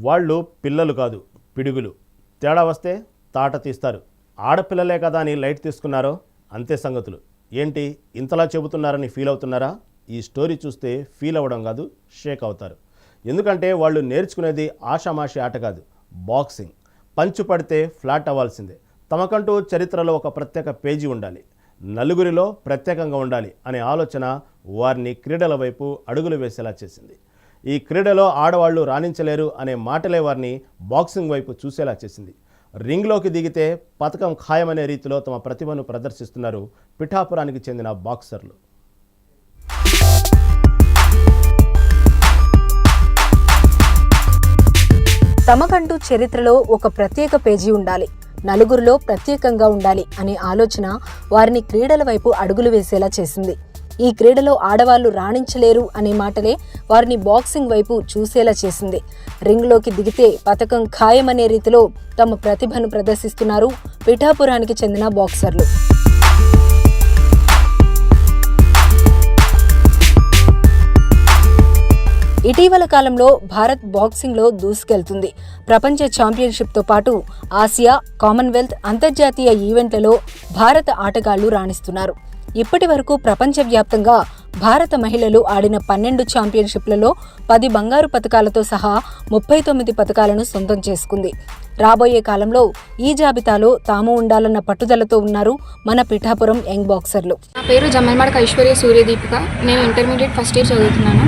వాళ్ళు పిల్లలు కాదు, పిడుగులు. తేడా వస్తే తాట తీస్తారు. ఆడపిల్లలే కదా అని లైట్ తీసుకున్నారో అంతే సంగతులు. ఏంటి ఇంతలా చెబుతున్నారని ఫీల్ అవుతున్నారా? ఈ స్టోరీ చూస్తే ఫీల్ అవ్వడం కాదు, షేక్ అవుతారు. ఎందుకంటే వాళ్ళు నేర్చుకునేది ఆషామాషి ఆట కాదు, బాక్సింగ్. పంచు పడితే ఫ్లాట్ అవ్వాల్సిందే. తమకంటూ చరిత్రలో ఒక ప్రత్యేక పేజీ ఉండాలి, నలుగురిలో ప్రత్యేకంగా ఉండాలి అనే ఆలోచన వారిని క్రీడల వైపు అడుగులు వేసేలా చేసింది. ఈ క్రీడలో ఆడవాళ్లు రాణించలేరు అనే మాటలే వారిని బాక్సింగ్ వైపు చూసేలా చేసింది. రింగ్లోకి దిగితే పథకం ఖాయమనే రీతిలో తమ ప్రతిభను ప్రదర్శిస్తున్నారు పిఠాపురానికి చెందిన బాక్సర్లు. తమకంటూ చరిత్రలో ఒక ప్రత్యేక పేజీ ఉండాలి, నలుగురిలో ప్రత్యేకంగా ఉండాలి అనే ఆలోచన వారిని క్రీడల వైపు అడుగులు వేసేలా చేసింది. ఈ క్రీడలో ఆడవాళ్లు రాణించలేరు అనే మాటలే వారిని బాక్సింగ్ వైపు చూసేలా చేసింది. రింగ్లోకి దిగితే పథకం ఖాయమనే రీతిలో తమ ప్రతిభను ప్రదర్శిస్తున్నారు పిఠాపురానికి చెందిన బాక్సర్లు. ఇటీవల కాలంలో భారత్ బాక్సింగ్లో దూసుకెళ్తుంది. ప్రపంచ ఛాంపియన్షిప్తో పాటు ఆసియా, కామన్వెల్త్, అంతర్జాతీయ ఈవెంట్లలో భారత ఆటగాళ్లు రాణిస్తున్నారు. ఇప్పటి వరకు ప్రపంచవ్యాప్తంగా భారత మహిళలు ఆడిన 12 ఛాంపియన్షిప్లలో 10 బంగారు పతకాలతో సహా 39 పతకాలను సొంతం చేసుకుంది. రాబోయే కాలంలో ఈ జాబితాలో తాము ఉండాలన్న పట్టుదలతో ఉన్నారు మన పిఠాపురం యంగ్ బాక్సర్లు. నా పేరు జమ్మల్మడక ఐశ్వర్య సూర్యదీపిక. నేను ఇంటర్మీడియట్ ఫస్ట్ ఇయర్ చదువుతున్నాను.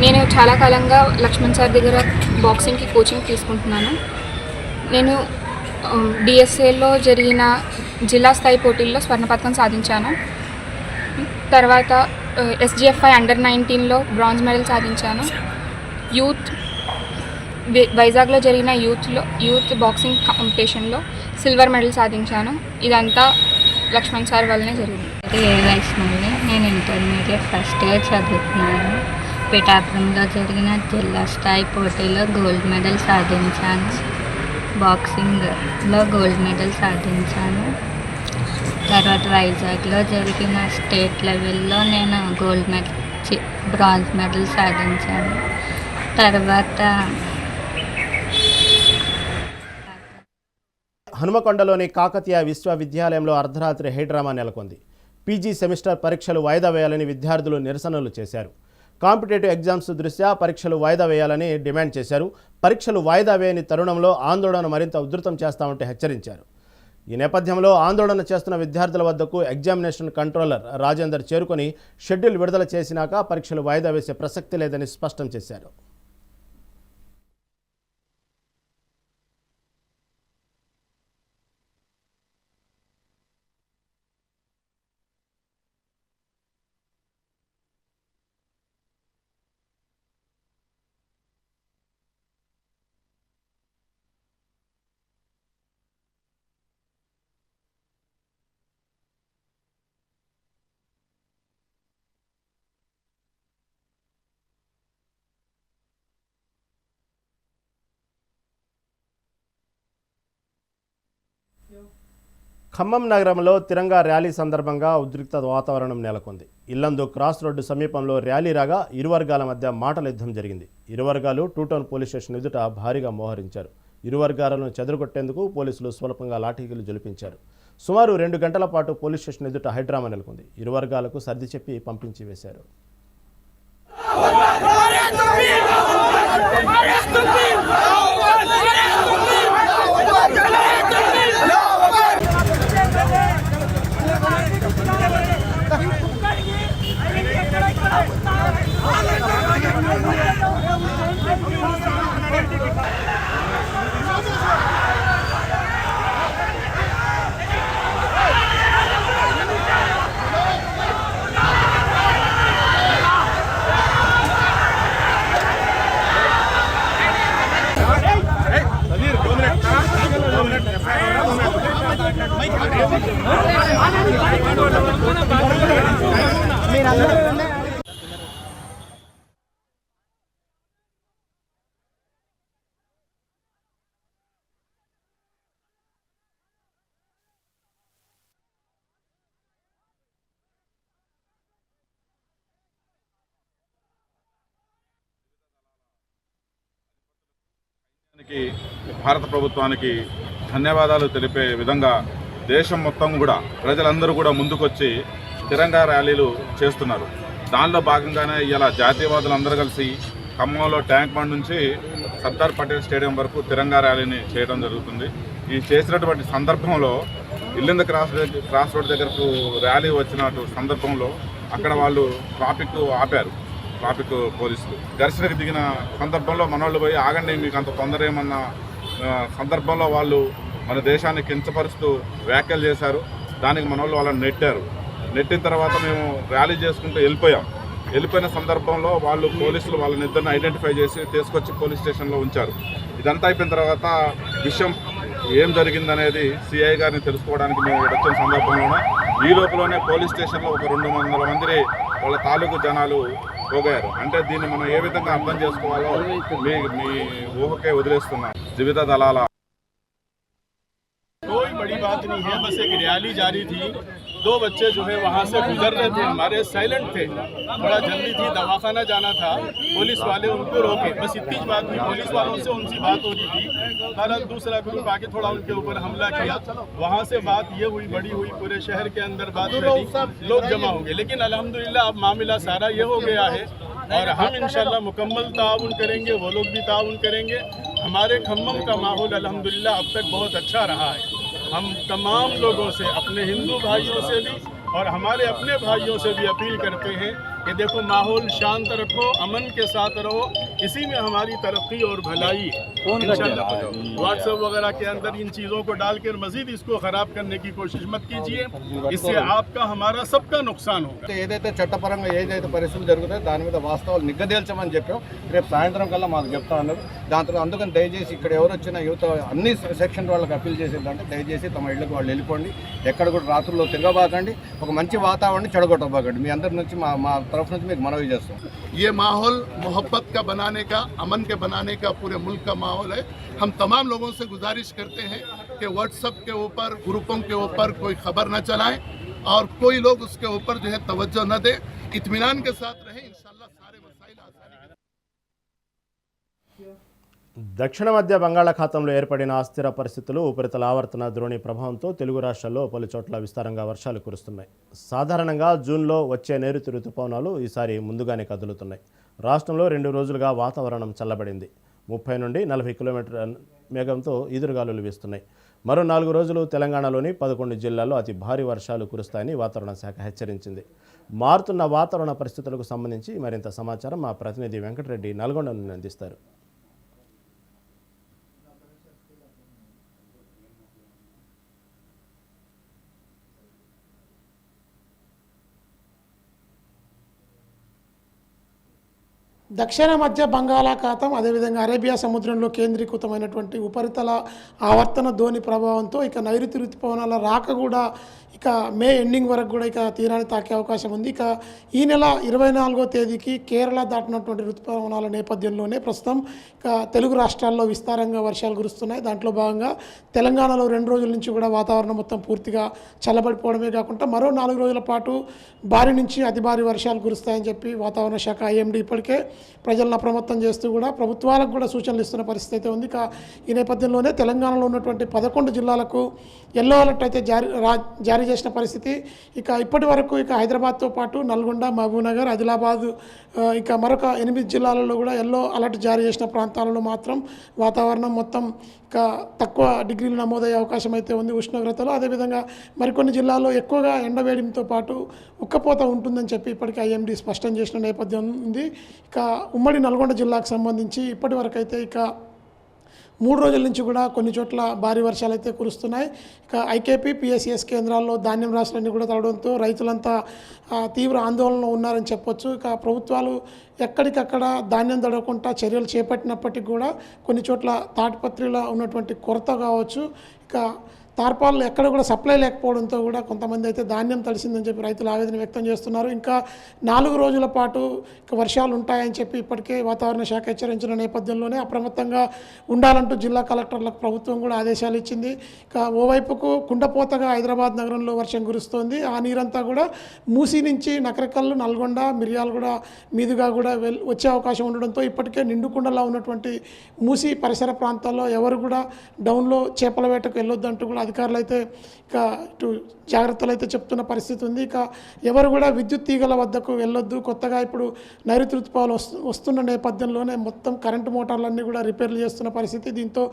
నేను చాలా కాలంగా లక్ష్మణ్ సార్ దగ్గర బాక్సింగ్కి కోచింగ్ తీసుకుంటున్నాను. నేను డిఎస్ఏలో జరిగిన జిల్లా స్థాయి పోటీల్లో స్వర్ణ పథకం సాధించాను. తర్వాత SGFI అండర్ 19లో బ్రాంజ్ మెడల్ సాధించాను. యూత్ వైజాగ్లో జరిగిన యూత్ బాక్సింగ్ కాంపిటీషన్లో సిల్వర్ మెడల్ సాధించాను. ఇదంతా లక్ష్మణ్ సార్ వల్లనే జరిగింది. వైష్ణవి, నేను ఇంటర్మీడియట్ ఫస్ట్ ఇయర్ చదువుతున్నాను. పిఠాపురంలో జరిగిన జిల్లా స్థాయి పోటీలో గోల్డ్ మెడల్ సాధించాను. బాక్సింగ్లో గోల్డ్ మెడల్ సాధించాను. తర్వాత వైజాగ్లో జరిగిన స్టేట్ లెవెల్లో నేను బ్రాంజ్ మెడల్ సాధించాను. తర్వాత హనుమకొండలోని కాకతీయ విశ్వవిద్యాలయంలో అర్ధరాత్రి హైడ్రామా నెలకొంది. పీజీ సెమిస్టర్ పరీక్షలు వాయిదా వేయాలని విద్యార్థులు నిరసనలు చేశారు. కాంపిటేటివ్ ఎగ్జామ్స్ దృష్ట్యా పరీక్షలు వాయిదా వేయాలని డిమాండ్ చేశారు. పరీక్షలు వాయిదా వేయని తరుణంలో ఆందోళన మరింత ఉధృతం చేస్తామంటే హెచ్చరించారు. ఈ నేపథ్యంలో ఆందోళన చేస్తున్న విద్యార్థుల వద్దకు ఎగ్జామినేషన్ కంట్రోలర్ రాజేందర్ చేరుకొని షెడ్యూల్ విడుదల చేసినాక పరీక్షలు వాయిదా వేసే ప్రసక్తి లేదని స్పష్టం చేశారు. ఖమ్మం నగరంలో తిరంగా ర్యాలీ సందర్భంగా ఉద్రిక్త వాతావరణం నెలకొంది. ఇల్లందు క్రాస్ రోడ్డు సమీపంలో ర్యాలీ రాగా ఇరు వర్గాల మధ్య మాటల యుద్ధం జరిగింది. ఇరు వర్గాలు టూటౌన్ పోలీస్ స్టేషన్ ఎదుట భారీగా మోహరించారు. ఇరు వర్గాలను చెదరగొట్టేందుకు పోలీసులు స్వల్పంగా లాఠీలు జలిపించారు. సుమారు 2 గంటల పాటు పోలీస్ స్టేషన్ ఎదుట హైడ్రామా నెలకొంది. ఇరు వర్గాలకు సర్ది చెప్పి పంపించి వేశారు. భారత ప్రభుత్వానికి ధన్యవాదాలు తెలిపే విధంగా దేశం మొత్తం కూడా ప్రజలందరూ కూడా ముందుకొచ్చి తిరంగా ర్యాలీలు చేస్తున్నారు. దానిలో భాగంగానే ఇలా జాతీయవాదులు అందరూ కలిసి ఖమ్మంలో ట్యాంక్ బండ్ నుంచి సర్దార్ పటేల్ స్టేడియం వరకు తిరంగా ర్యాలీని చేయడం జరుగుతుంది. ఈ చేసినటువంటి సందర్భంలో ఇల్లందు క్రాస్ రోడ్ దగ్గరకు ర్యాలీ వచ్చిన సందర్భంలో అక్కడ వాళ్ళు ట్రాఫిక్ ఆపారు. ట్రాఫిక్ పోలీసులు ఘర్షణకు దిగిన సందర్భంలో మనోళ్ళు పోయి ఆగండి, మీకు అంత తొందర ఏమన్న సందర్భంలో వాళ్ళు మన దేశాన్ని కించపరుస్తూ వ్యాఖ్యలు చేశారు. దానికి మన వాళ్ళని నెట్టిన తర్వాత మేము ర్యాలీ చేసుకుంటూ వెళ్ళిపోయిన సందర్భంలో పోలీసులు వాళ్ళని ఇద్దరిని ఐడెంటిఫై చేసి తీసుకొచ్చి పోలీస్ స్టేషన్లో ఉంచారు. ఇదంతా అయిపోయిన తర్వాత విషయం ఏం జరిగిందనేది సిఐ గారిని తెలుసుకోవడానికి మేము వచ్చిన సందర్భంలోనే ఈ లోపలనే పోలీస్ స్టేషన్లో ఒక 200 మంది వాళ్ళ తాలూకు జనాలు పోగారు. అంటే దీన్ని మనం ఏ విధంగా అర్థం చేసుకోవాలో మీ ఊహకే వదిలేస్తున్నాం. జీవిత దళాల कोई बड़ी बात नहीं है, बस एक रैली जारी थी, 2 बच्चे जो है वहाँ से गुजर रहे थे, हमारे साइलेंट थे, थोड़ा जल्दी थी, दवाखाना जाना था, पुलिस वाले उनको रोके, बस इतनी बात हुई। पुलिस वालों से उनसे बात हो रही थी, हमारा दूसरा ग्रुप आके थोड़ा उनके ऊपर हमला किया, वहाँ से बात ये हुई, बड़ी हुई, पूरे शहर के अंदर बात फैली, लोग जमा हो गए। लेकिन अल्हम्दुलिल्लाह अब मामला सारा ये हो गया है और हम इंशाल्लाह मुकम्मल ताउन करेंगे, वो लोग भी ताउन करेंगे। हमारे खम्मम का माहौल अल्हम्दुलिल्लाह अब तक बहुत अच्छा रहा है। हम तमाम लोगों से, अपने हिंदू भाइयों से भी और हमारे अपने भाइयों से भी अपील करते हैं कि देखो माहौल शांत रखो, अमन के साथ रहो, इसी में हमारी तरक्की और भलाई है। व्हाट्सएप वगैरह के अंदर इन चीज़ों को डालकर मजीद इसको ख़राब करने की कोशिश मत कीजिए, इससे आपका हमारा सबका नुकसान होगा। ఏదైతే చట్టపరంగా ఏదైతే పరిస్థితులు జరుగుతాయో దాని మీద వాస్తవాలు నిగ్గదేల్చమని చెప్పాం. రేపు సాయంత్రం కల్లా మాకు చెప్తా ఉన్నారు. దాంతో అందుకని దయచేసి ఇక్కడ ఎవరు వచ్చినా యువత అన్ని సెక్షన్ వాళ్ళకి అప్పీల్ చేసేదంటే దయచేసి తమ ఇళ్ళకి వాళ్ళు వెళ్ళిపోండి, ఎక్కడ కూడా రాత్రుల్లో తిరగబాకండి, ఒక మంచి వాతావరణం చెడగొట్టబాకండి. మీ అందరి నుంచి మా तरफ से मैं मनवी करता हूँ। ये माहौल मोहब्बत का बनाने का, अमन के बनाने का पूरे मुल्क का माहौल है। हम तमाम लोगों से गुजारिश करते हैं कि व्हाट्सएप के ऊपर, ग्रुपों के ऊपर कोई खबर न चलाएं और कोई लोग उसके ऊपर जो है तवज्जो न दें, इत्मीनान के साथ रहें। इंशाल्लाह सारे मसाइल आसानी के। దక్షిణ మధ్య బంగాళాఖాతంలో ఏర్పడిన అస్థిర పరిస్థితులు, ఉపరితల ఆవర్తన ద్రోణి ప్రభావంతో తెలుగు రాష్ట్రాల్లో పలు చోట్ల విస్తారంగా వర్షాలు కురుస్తున్నాయి. సాధారణంగా జూన్లో వచ్చే నైరుతి రుతుపవనాలు ఈసారి ముందుగానే కదులుతున్నాయి. రాష్ట్రంలో 2 రోజులుగా వాతావరణం చల్లబడింది. 30 నుండి 40 కిలోమీటర్ల వేగంతో ఈదురుగాలులు వీస్తున్నాయి. మరో 4 రోజులు తెలంగాణలోని 11 జిల్లాల్లో అతి భారీ వర్షాలు కురుస్తాయని వాతావరణ శాఖ హెచ్చరించింది. మారుతున్న వాతావరణ పరిస్థితులకు సంబంధించి మరింత సమాచారం మా ప్రతినిధి వెంకటరెడ్డి నల్గొండ నుండి అందిస్తారు. దక్షిణ మధ్య బంగాళాఖాతం అదేవిధంగా అరేబియా సముద్రంలో కేంద్రీకృతమైనటువంటి ఉపరితల ఆవర్తన ధోని ప్రభావంతో ఇక నైరుతి ఋతుపవనాల రాక కూడా ఇక మే ఎండింగ్ వరకు కూడా ఇక తీరాన్ని తాకే అవకాశం ఉంది. ఇక ఈ నెల 24వ తేదీకి కేరళ దాటినటువంటి ఋతుపవనాల నేపథ్యంలోనే ప్రస్తుతం ఇక తెలుగు రాష్ట్రాల్లో విస్తారంగా వర్షాలు కురుస్తున్నాయి. దాంట్లో భాగంగా తెలంగాణలో 2 రోజుల నుంచి కూడా వాతావరణం మొత్తం పూర్తిగా చల్లబడిపోవడమే కాకుండా మరో 4 రోజుల పాటు భారీ నుంచి అతి భారీ వర్షాలు కురుస్తాయని చెప్పి వాతావరణ శాఖ ఐఎండీ ఇప్పటికే ప్రజలను అప్రమత్తం చేస్తూ కూడా ప్రభుత్వాలకు కూడా సూచనలు ఇస్తున్న పరిస్థితి అయితే ఉంది. ఇక ఈ నేపథ్యంలోనే తెలంగాణలో ఉన్నటువంటి 11 జిల్లాలకు ఎల్లో అలర్ట్ అయితే జారీ చేసిన పరిస్థితి. ఇక ఇప్పటి వరకు ఇక హైదరాబాద్తో పాటు నల్గొండ, మహబూబ్నగర్, ఆదిలాబాద్ ఇక మరొక 8 జిల్లాలలో కూడా ఎల్లో అలర్ట్ జారీ చేసిన ప్రాంతాలలో మాత్రం వాతావరణం మొత్తం ఇక తక్కువ డిగ్రీలు నమోదయ్యే అవకాశం అయితే ఉంది ఉష్ణోగ్రతలో. అదేవిధంగా మరికొన్ని జిల్లాల్లో ఎక్కువగా ఎండవేడితో పాటు ఉక్కపోత ఉంటుందని చెప్పి ఇప్పటికీ ఐఎండీ స్పష్టం చేసిన నేపథ్యం ఉంది. ఇక ఉమ్మడి నల్గొండ జిల్లాకు సంబంధించి ఇప్పటి వరకు అయితే ఇక 3 రోజుల నుంచి కూడా కొన్ని చోట్ల భారీ వర్షాలు అయితే కురుస్తున్నాయి. ఇక ఐకేపీ, పిఎస్సిఎస్ కేంద్రాల్లో ధాన్యం రాసులన్నీ కూడా తడవడంతో రైతులంతా తీవ్ర ఆందోళనలో ఉన్నారని చెప్పొచ్చు. ఇక ప్రభుత్వాలు ఎక్కడికక్కడ ధాన్యం తడవకుండా చర్యలు చేపట్టినప్పటికీ కూడా కొన్ని చోట్ల తాటిపత్రిలో ఉన్నటువంటి కొరత కావచ్చు, ఇక తార్పాలు ఎక్కడ కూడా సప్లై లేకపోవడంతో కూడా కొంతమంది అయితే ధాన్యం తడిసిందని చెప్పి రైతులు ఆవేదన వ్యక్తం చేస్తున్నారు. ఇంకా 4 రోజుల పాటు ఇక వర్షాలు ఉంటాయని చెప్పి ఇప్పటికే వాతావరణ శాఖ హెచ్చరించిన నేపథ్యంలోనే అప్రమత్తంగా ఉండాలంటూ జిల్లా కలెక్టర్లకు ప్రభుత్వం కూడా ఆదేశాలు ఇచ్చింది. ఇక ఓవైపుకు కుండపోతగా హైదరాబాద్ నగరంలో వర్షం కురుస్తోంది. ఆ నీరంతా కూడా మూసీ నుంచి నకరకల్లు, నల్గొండ, మిర్యాలగూడ మీదుగా కూడా వచ్చే అవకాశం ఉండడంతో ఇప్పటికే నిండుకుండలా ఉన్నటువంటి మూసీ పరిసర ప్రాంతాల్లో ఎవరు కూడా డౌన్లో చేపల వేటకు వెళ్ళొద్దంటూ కూడా అధికారులు అయితే ఇక ఇటు జాగ్రత్తలు అయితే చెప్తున్న పరిస్థితి ఉంది. ఇక ఎవరు కూడా విద్యుత్ తీగల వద్దకు వెళ్ళొద్దు. కొత్తగా ఇప్పుడు నైరుతి ఋతుపవనాలు వస్తున్న నేపథ్యంలోనే మొత్తం కరెంటు మోటార్లన్నీ కూడా రిపేర్లు చేస్తున్న పరిస్థితి. దీంతో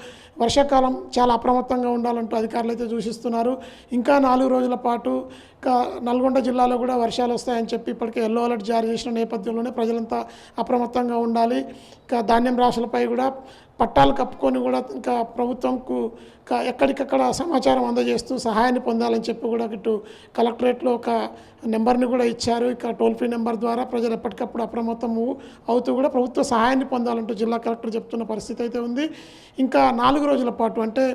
వర్షాకాలం చాలా అప్రమత్తంగా ఉండాలంటూ అధికారులు అయితే సూచిస్తున్నారు. ఇంకా 4 రోజుల పాటు ఇంకా నల్గొండ జిల్లాలో కూడా వర్షాలు వస్తాయని చెప్పి ఇప్పటికే ఎల్లో అలర్ట్ జారీ చేసిన నేపథ్యంలోనే ప్రజలంతా అప్రమత్తంగా ఉండాలి. ఇంకా ధాన్యం రాశులపై కూడా పట్టాలు కప్పుకొని కూడా ఇంకా ప్రభుత్వంకు ఎక్కడికక్కడ సమాచారం అందజేస్తూ సహాయాన్ని పొందాలని చెప్పి కూడా ఇటు కలెక్టరేట్లో ఒక నెంబర్ని కూడా ఇచ్చారు. ఇక టోల్ ఫ్రీ నెంబర్ ద్వారా ప్రజలు ఎప్పటికప్పుడు అప్రమత్తం అవుతూ కూడా ప్రభుత్వ సహాయాన్ని పొందాలంటూ జిల్లా కలెక్టర్ చెప్తున్న పరిస్థితి అయితే ఉంది. ఇంకా 4 రోజుల పాటు అంటే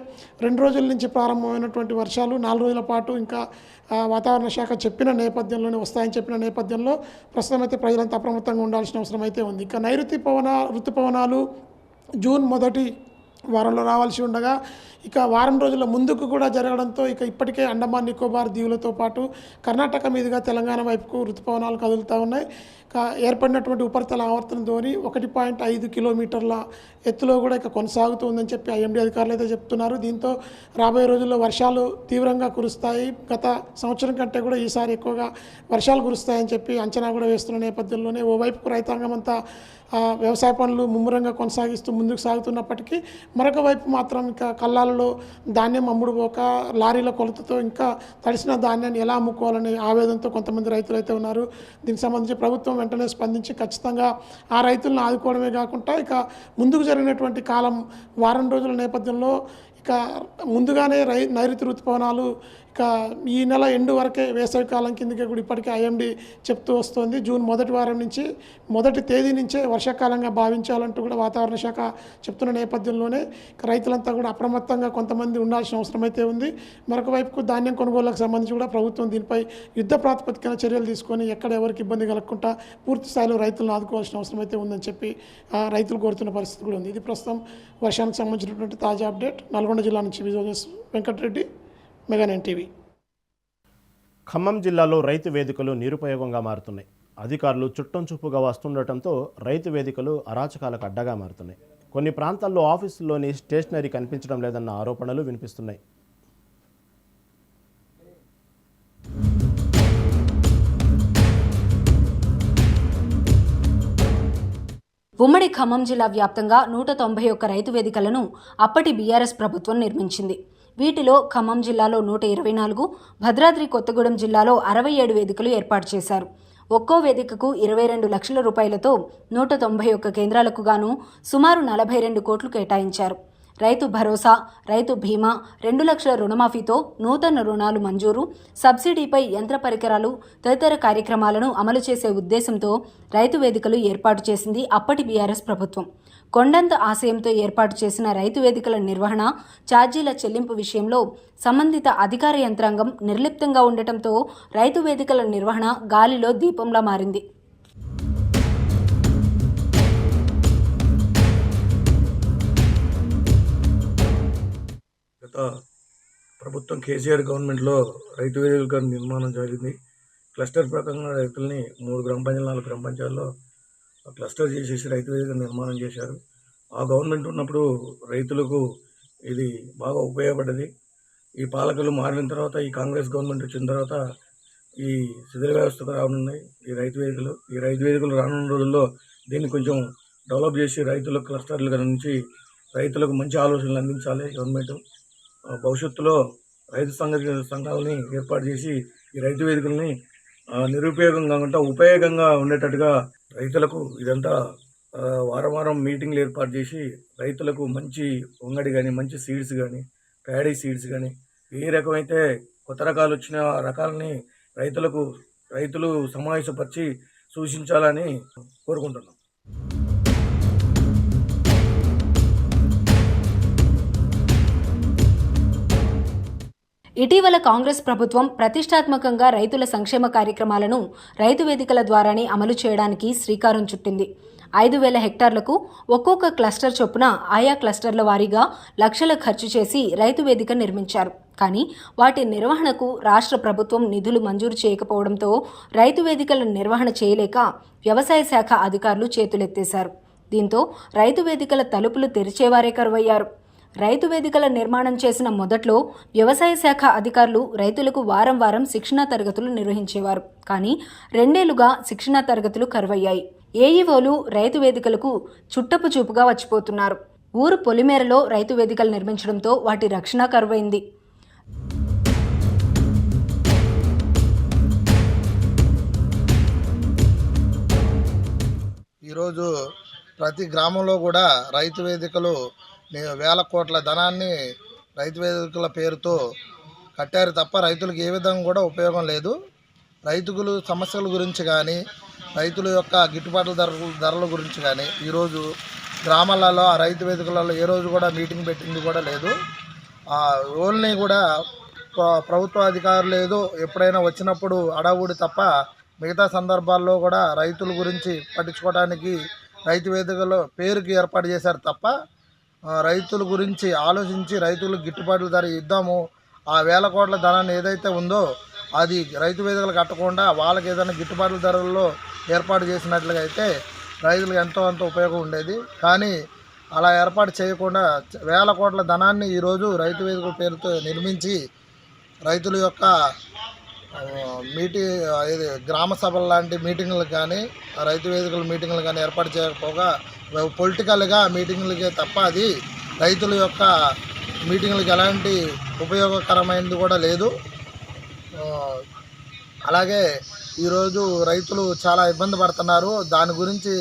2 రోజుల నుంచి ప్రారంభమైనటువంటి వర్షాలు 4 రోజుల పాటు ఇంకా వాతావరణ శాఖ చెప్పిన నేపథ్యంలోనే వస్తాయని చెప్పిన నేపథ్యంలో ప్రస్తుతం అయితే ప్రజలంతా అప్రమత్తంగా ఉండాల్సిన అవసరం అయితే ఉంది. ఇక నైరుతి ఋతుపవనాలు జూన్ మొదటి వారంలో రావాల్సి ఉండగా ఇక వారం రోజుల ముందుకు కూడా జరగడంతో ఇక ఇప్పటికే అండమాన్ నికోబార్ దీవులతో పాటు కర్ణాటక మీదుగా తెలంగాణ వైపుకు ఋతుపవనాలు కదులుతూ ఉన్నాయి. ఏర్పడినటువంటి ఉపరితల ఆవర్తన ధోని 1.5 కిలోమీటర్ల ఎత్తులో కూడా ఇక కొనసాగుతూ ఉందని చెప్పి ఐఎండీ అధికారులు అయితే చెప్తున్నారు. దీంతో రాబోయే రోజుల్లో వర్షాలు తీవ్రంగా కురుస్తాయి. గత సంవత్సరం కంటే కూడా ఈసారి ఎక్కువగా వర్షాలు కురుస్తాయని చెప్పి అంచనా కూడా వేస్తున్న నేపథ్యంలోనే ఓవైపు రైతాంగం అంతా వ్యవసాయ పనులు ముమ్మరంగా కొనసాగిస్తూ ముందుకు సాగుతున్నప్పటికీ మరొక వైపు మాత్రం ఇంకా కళ్ళాలలో ధాన్యం అమ్ముడుపోక లారీల కొలతతో ఇంకా తడిసిన ధాన్యాన్ని ఎలా అమ్ముకోవాలని ఆవేదనతో కొంతమంది రైతులు అయితే ఉన్నారు. దీనికి సంబంధించి ప్రభుత్వం వెంటనే స్పందించి ఖచ్చితంగా ఆ రైతులను ఆదుకోవడమే కాకుండా ఇక ముందుకు జరిగినటువంటి కాలం వారం రోజుల నేపథ్యంలో ఇక ముందుగానే నైరుతి ఋతుపవనాలు ఇక ఈ నెల ఎండు వరకే వేసవి కాలం కిందకే కూడా ఇప్పటికే ఐఎండీ చెప్తూ వస్తుంది. జూన్ మొదటి వారం నుంచి మొదటి తేదీ నుంచే వర్షాకాలంగా భావించాలంటూ కూడా వాతావరణ శాఖ చెప్తున్న నేపథ్యంలోనే రైతులంతా కూడా అప్రమత్తంగా కొంతమంది ఉండాల్సిన అవసరం అయితే ఉంది. మరొక వైపుకు ధాన్యం కొనుగోళ్లకు సంబంధించి కూడా ప్రభుత్వం దీనిపై యుద్ధ ప్రాతిపదికన చర్యలు తీసుకొని ఎక్కడ ఎవరికి ఇబ్బంది కలగకుండా పూర్తి స్థాయిలో రైతులను ఆదుకోవాల్సిన అవసరం అయితే ఉందని చెప్పి రైతులు కోరుతున్న పరిస్థితి కూడా ఉంది. ఇది ప్రస్తుతం వర్షానికి సంబంధించినటువంటి తాజా అప్డేట్. నల్గొండ జిల్లా నుంచి విజయ్ వెంకటరెడ్డి, మెగా 9 టీవీ. ఖమ్మం జిల్లాలో రైతు వేదికలు నిరుపయోగంగా మారుతున్నాయి. అధికారులు చుట్టం చూపుగా వస్తుండటంతో రైతు వేదికలు అరాచకాలకు అడ్డగా మారుతున్నాయి. కొన్ని ప్రాంతాల్లో ఆఫీసుల్లోని స్టేషనరీ కనిపించడం లేదన్న ఆరోపణలు వినిపిస్తున్నాయి. ఉమ్మడి ఖమ్మం జిల్లా వ్యాప్తంగా 191 రైతు వేదికలను అప్పటి బీఆర్ఎస్ ప్రభుత్వం నిర్మించింది. వీటిలో ఖమ్మం జిల్లాలో 124, భద్రాద్రి కొత్తగూడెం జిల్లాలో 67 వేదికలు ఏర్పాటు చేశారు. ఒక్కో వేదికకు 22 లక్షల రూపాయలతో 191 కేంద్రాలకు గాను సుమారు 42 కోట్లు కేటాయించారు. రైతు భరోసా, రైతు బీమా, 2 లక్షల రుణమాఫీతో నూతన రుణాలు మంజూరు, సబ్సిడీపై యంత్ర పరికరాలు తదితర కార్యక్రమాలను అమలు చేసే ఉద్దేశంతో రైతు వేదికలు ఏర్పాటు చేసింది అప్పటి బీఆర్ఎస్ ప్రభుత్వం. కొండంత ఆశయంతో ఏర్పాటు చేసిన రైతు వేదికల నిర్వహణ, ఛార్జీల చెల్లింపు విషయంలో సంబంధిత అధికార యంత్రాంగం నిర్లిప్తంగా ఉండటంతో రైతు వేదికల నిర్వహణ గాలిలో దీపంలా మారింది. గత ప్రభుత్వం కేసీఆర్ గవర్నమెంట్లో రైతు వేదికల నిర్మాణం జరిగింది. క్లస్టర్ ప్రకారంగా రైతుల్ని 3 గ్రామ పంచాయతీలు 4 గ్రామ పంచాయతీల్లో క్లస్టర్ చేసేసి రైతు వేదిక నిర్మాణం చేశారు. ఆ గవర్నమెంట్ ఉన్నప్పుడు రైతులకు ఇది బాగా ఉపయోగపడ్డది. ఈ పాలకులు మారిన తర్వాత, ఈ కాంగ్రెస్ గవర్నమెంట్ వచ్చిన తర్వాత ఈ శిథిల వ్యవస్థకు రానున్నాయి ఈ రైతు వేదికలు రానున్న రోజుల్లో దీన్ని కొంచెం డెవలప్ చేసి రైతులకు క్లస్టర్ల నుంచి రైతులకు మంచి ఆలోచనలు అందించాలి గవర్నమెంట్. భవిష్యత్తులో రైతు సంఘాలని ఏర్పాటు చేసి ఈ రైతు వేదికల్ని నిరుపయోగంగా కాకుండా ఉపయోగంగా ఉండేటట్టుగా రైతులకు ఇదంతా వారం మీటింగ్లు ఏర్పాటు చేసి రైతులకు మంచి వంగడి కానీ, మంచి సీడ్స్ కానీ, ప్యాడీ సీడ్స్ కానీ, ఏ రకమైతే కొత్త రకాలు వచ్చిన రకాలని రైతులు సమావేశపరిచి సూచించాలని కోరుకుంటున్నాం. ఇటీవల కాంగ్రెస్ ప్రభుత్వం ప్రతిష్టాత్మకంగా రైతుల సంక్షేమ కార్యక్రమాలను రైతు వేదికల ద్వారానే అమలు చేయడానికి శ్రీకారం చుట్టింది. 5,000 హెక్టార్లకు ఒక్కొక్క క్లస్టర్ చొప్పున ఆయా క్లస్టర్ల వారీగా లక్షల ఖర్చు చేసి రైతు వేదిక నిర్మించారు. కానీ వాటి నిర్వహణకు రాష్ట్ర ప్రభుత్వం నిధులు మంజూరు చేయకపోవడంతో రైతు వేదికల నిర్వహణ చేయలేక వ్యవసాయ శాఖ అధికారులు చేతులెత్తేశారు. దీంతో రైతు వేదికల తలుపులు తెరిచేవారే కరువయ్యారు. రైతు వేదికల నిర్మాణం చేసిన మొదట్లో వ్యవసాయ శాఖ అధికారులు రైతులకు వారం శిక్షణా తరగతులు నిర్వహించేవారు. కానీ 2 ఏళ్లుగా శిక్షణా తరగతులు కరువయ్యాయి. ఏఈఓలు రైతు వేదికలకు చుట్టపు చూపుగా వచ్చిపోతున్నారు. ఊరు పొలిమేరలో రైతు వేదికలు నిర్మించడంతో వాటి రక్షణ కరువైంది. ఈరోజు ప్రతి గ్రామంలో కూడా రైతు వేదికలు వేల కోట్ల ధనాన్ని రైతు వేదికల పేరుతో కట్టారు తప్ప రైతులకు ఏ విధంగా కూడా ఉపయోగం లేదు. రైతులు సమస్యల గురించి కానీ రైతుల యొక్క గిట్టుబాటు ధరల గురించి కానీ ఈరోజు గ్రామాలలో ఆ రైతు వేదికలలో ఏ రోజు కూడా మీటింగ్ పెట్టింది కూడా లేదు. ఓన్లీ కూడా ప్రభుత్వ అధికారులు ఏదో ఎప్పుడైనా వచ్చినప్పుడు అడవుడి తప్ప మిగతా సందర్భాల్లో కూడా రైతుల గురించి పట్టించుకోవడానికి రైతు వేదికలో పేరుకి ఏర్పాటు చేశారు తప్ప రైతుల గురించి ఆలోచించి రైతులకు గిట్టుబాటు ధర ఇద్దాము, ఆ వేల కోట్ల ధనాన్ని ఏదైతే ఉందో అది రైతు వేదికలు కట్టకుండా వాళ్ళకి ఏదైనా గిట్టుబాటు ధరల్లో ఏర్పాటు చేసినట్లుగా అయితే రైతులకు ఎంతో ఉపయోగం ఉండేది. కానీ అలా ఏర్పాటు చేయకుండా వేల కోట్ల ధనాన్ని ఈరోజు రైతు వేదికల పేరుతో నిర్మించి రైతుల యొక్క గ్రామ సభలు లాంటి మీటింగులకు కానీ రైతు వేదికల మీటింగులు కానీ ఏర్పాటు చేయకపోగా పొలిటికల్గా మీటింగులకే తప్ప అది రైతుల యొక్క మీటింగులకు ఎలాంటి ఉపయోగకరమైనది కూడా లేదు. అలాగే ఈరోజు రైతులు చాలా ఇబ్బంది పడుతున్నారు. దాని గురించి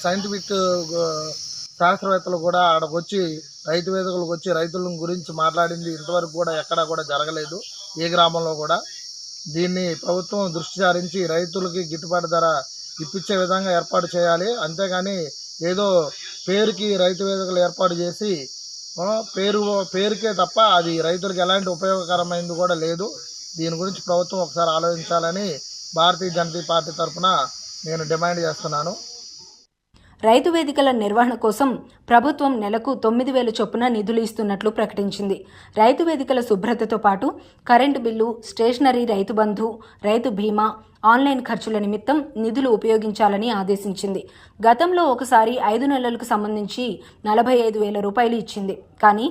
సైంటిఫిక్ శాస్త్రవేత్తలు కూడా అక్కడికి వచ్చి రైతు వేదికలకు వచ్చి రైతుల గురించి మాట్లాడింది ఇంతవరకు కూడా ఎక్కడా కూడా జరగలేదు, ఏ గ్రామంలో కూడా. దీన్ని ప్రభుత్వం దృష్టి సారించి రైతులకి గిట్టుబాటు ధర ఇప్పించే విధంగా ఏర్పాటు చేయాలి. అంతేగాని ఏదో పేరుకి రైతు వేదికలు ఏర్పాటు చేసి పేరుకే తప్ప అది రైతులకు ఎలాంటి ఉపయోగకరమైనది కూడా లేదు. దీని గురించి ప్రభుత్వం ఒకసారి ఆలోచించాలని భారతీయ జనతా పార్టీ తరఫున నేను డిమాండ్ చేస్తున్నాను. రైతు వేదికల నిర్వహణ కోసం ప్రభుత్వం నెలకు 9,000 చొప్పున నిధులు ఇస్తున్నట్లు ప్రకటించింది. రైతు వేదికల శుభ్రతతో పాటు current bill, stationery, Rythu Bandhu, రైతు బీమా, ఆన్లైన్ ఖర్చుల నిమిత్తం నిధులు ఉపయోగించాలని ఆదేశించింది. గతంలో ఒకసారి 5 నెలలకు సంబంధించి 45,000 రూపాయలు ఇచ్చింది. కానీ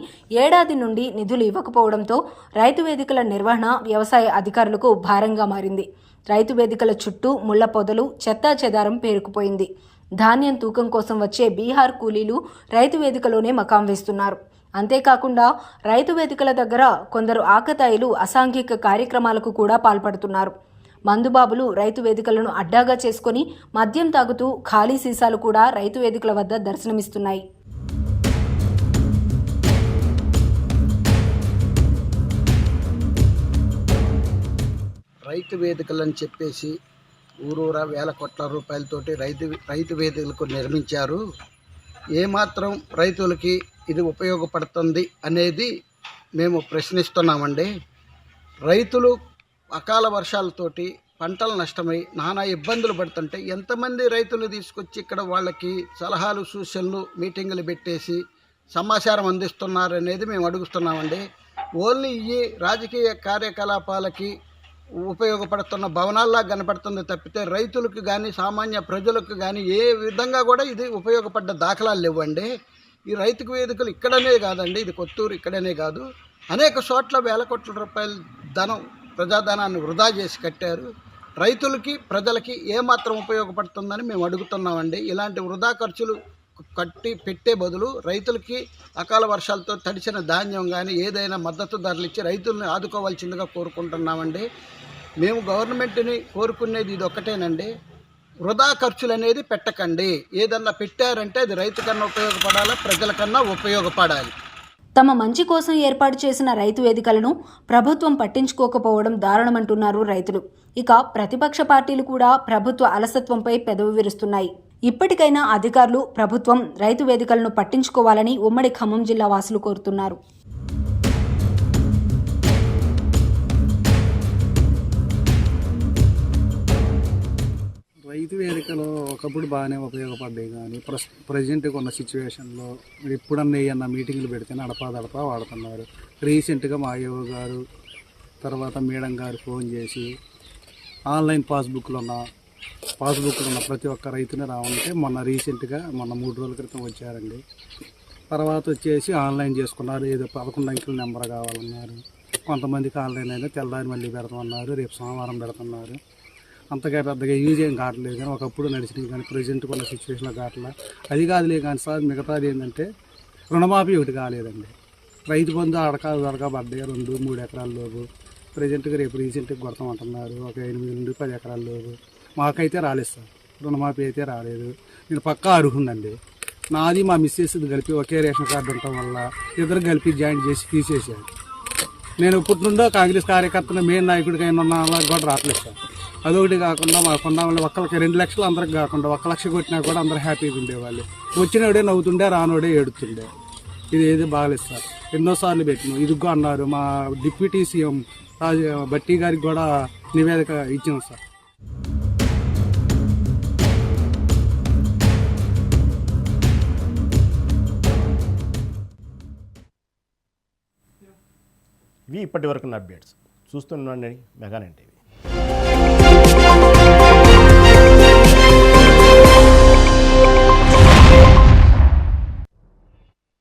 ఏడాది నుండి నిధులు ఇవ్వకపోవడంతో రైతు వేదికల నిర్వహణ వ్యవసాయ అధికారులకు భారంగా మారింది. రైతు వేదికల చుట్టూ ముళ్ల పొదలు, చెత్తా చెదారం పేరుకుపోయింది. ధాన్యం తూకం కోసం వచ్చే బీహార్ కూలీలు రైతు వేదికలోనే మకాం వేస్తున్నారు. అంతేకాకుండా రైతు వేదికల దగ్గర కొందరు ఆకతాయిలు అసాంఘిక కార్యక్రమాలకు కూడా పాల్పడుతున్నారు. మందుబాబులు రైతు వేదికలను అడ్డాగా చేసుకుని మద్యం తాగుతూ ఖాళీ సీసాలు కూడా రైతు వేదికల వద్ద దర్శనమిస్తున్నాయి. రైతు వేదికలని చెప్పేసి ఊరూరా వేల కోట్ల రూపాయలతోటి రైతు వేదికలకు నిర్మించారు. ఏమాత్రం రైతులకి ఇది ఉపయోగపడుతుంది అనేది మేము ప్రశ్నిస్తున్నామండి. రైతులు అకాల వర్షాలతోటి పంటలు నష్టమై నానా ఇబ్బందులు పడుతుంటే ఎంతమంది రైతులు తీసుకొచ్చి ఇక్కడ వాళ్ళకి సలహాలు, సూచనలు, మీటింగులు పెట్టేసి సమాచారం అందిస్తున్నారు అనేది మేము అడుగుతున్నామండి. ఓన్లీ ఈ రాజకీయ కార్యకలాపాలకి ఉపయోగపడుతున్న భవనాల్లా కనపడుతుంది తప్పితే రైతులకు కానీ సామాన్య ప్రజలకు కానీ ఏ విధంగా కూడా ఇది ఉపయోగపడ్డ దాఖలాలు లేవండి. ఈ రైతు వేదికలు ఇక్కడనే కాదండి, ఇది కొత్తూరు ఇక్కడనే కాదు, అనేక చోట్ల వేల కోట్ల రూపాయల ధనం, ప్రజాధనాన్ని వృధా చేసి కట్టారు. రైతులకి, ప్రజలకి ఏమాత్రం ఉపయోగపడుతుందని మేము అడుగుతున్నామండి. ఇలాంటి వృధా ఖర్చులు కట్టి పెట్టే బదులు రైతులకి అకాల వర్షాలతో తడిచిన ధాన్యం కానీ ఏదైనా మద్దతు ధరలు ఇచ్చి రైతుల్ని ఆదుకోవాల్సిందిగా కోరుకుంటున్నామండి. మేము గవర్నమెంట్ని కోరుకునేది ఇది ఒక్కటేనండి, వృధా ఖర్చులు అనేది పెట్టకండి. ఏదన్నా పెట్టారంటే అది రైతు కన్నా ఉపయోగపడాలి, ప్రజల కన్నా ఉపయోగపడాలి. తమ మంచి కోసం ఏర్పాటు చేసిన రైతు వేదికలను ప్రభుత్వం పట్టించుకోకపోవడం దారుణమంటున్నారు రైతులు. ఇక ప్రతిపక్ష పార్టీలు కూడా ప్రభుత్వ అలసత్వంపై పెదవి విరుస్తున్నాయి. ఇప్పటికైనా అధికారులు, ప్రభుత్వం రైతు వేదికలను పట్టించుకోవాలని ఉమ్మడి ఖమ్మం జిల్లా వాసులు కోరుతున్నారు. రైతు వేదికలు ఒకప్పుడు బాగానే ఉపయోగపడ్డాయి, కానీ ప్రజెంట్గా ఉన్న సిచ్యువేషన్లో ఎప్పుడన్నా ఏమన్నా మీటింగ్లు పెడితేనే అడపా వాడుతున్నారు. రీసెంట్గా మా అయ్యవ గారు, తర్వాత మేడం గారు ఫోన్ చేసి ఆన్లైన్ పాస్బుక్లు ఉన్న ప్రతి ఒక్క రైతుని రావాలంటే మొన్న 3 రోజుల క్రితం వచ్చారండి. తర్వాత వచ్చేసి ఆన్లైన్ చేసుకున్నారు. ఏదో 11 అంకెల నెంబర్ కావాలన్నారు. కొంతమందికి ఆన్లైన్ అయితే తెల్లారి మళ్ళీ పెడతామన్నారు, రేపు సోమవారం పెడుతున్నారు. అంతగా పెద్దగా యూజ్ ఏం కావట్లేదు, కానీ ఒకప్పుడు నడిచినాయి, కానీ ప్రజెంట్గా ఉన్న సిచ్యువేషన్లో కావట్లా. అది కాదులే కానీ సార్, మిగతాది ఏంటంటే రుణమాఫీ ఒకటి కాలేదండి. రైతు బంధు అడకా పడ్డాయి 2-3 ఎకరాల లోపు. ప్రజెంట్గా రేపు రీసెంట్గా కొడతామంటున్నారు, ఒక 8 నుండి 10 ఎకరాల లోపు. మాకైతే రాలేదు సార్, రుణమాఫీ అయితే రాలేదు. నేను పక్కా అర్హుందండి. నాది మా మిస్సెస్ కలిపి ఒకే రేషన్ కార్డు ఉండటం వల్ల ఇద్దరు కలిపి జాయిన్ చేసి తీసేసాను. నేను ఇప్పటి నుండో కాంగ్రెస్ కార్యకర్తను మెయిన్ నాయకుడిగా ఉన్న వాళ్ళకి కూడా రావట్లేదు సార్. అదొకటి కాకుండా మా కొండవాళ్ళు ఒక్కరికి 2 లక్షలు అందరికి కాకుండా 1 లక్ష కొట్టినా కూడా అందరూ హ్యాపీగా ఉండేవాళ్ళు. వచ్చినోడే నవ్వుతుండే, రానోడే ఏడుతుండే. ఇది ఏది బాగాలేదు సార్. ఎన్నోసార్లు పెట్టినాం. ఇదిగో అన్నారు మా డిప్యూటీ సీఎం బట్టి గారికి కూడా నివేదిక ఇచ్చాం సార్. ఇవి ఇప్పటి వరకున్న అప్డేట్స్. చూస్తుండండి మెగా 9 టీవీ.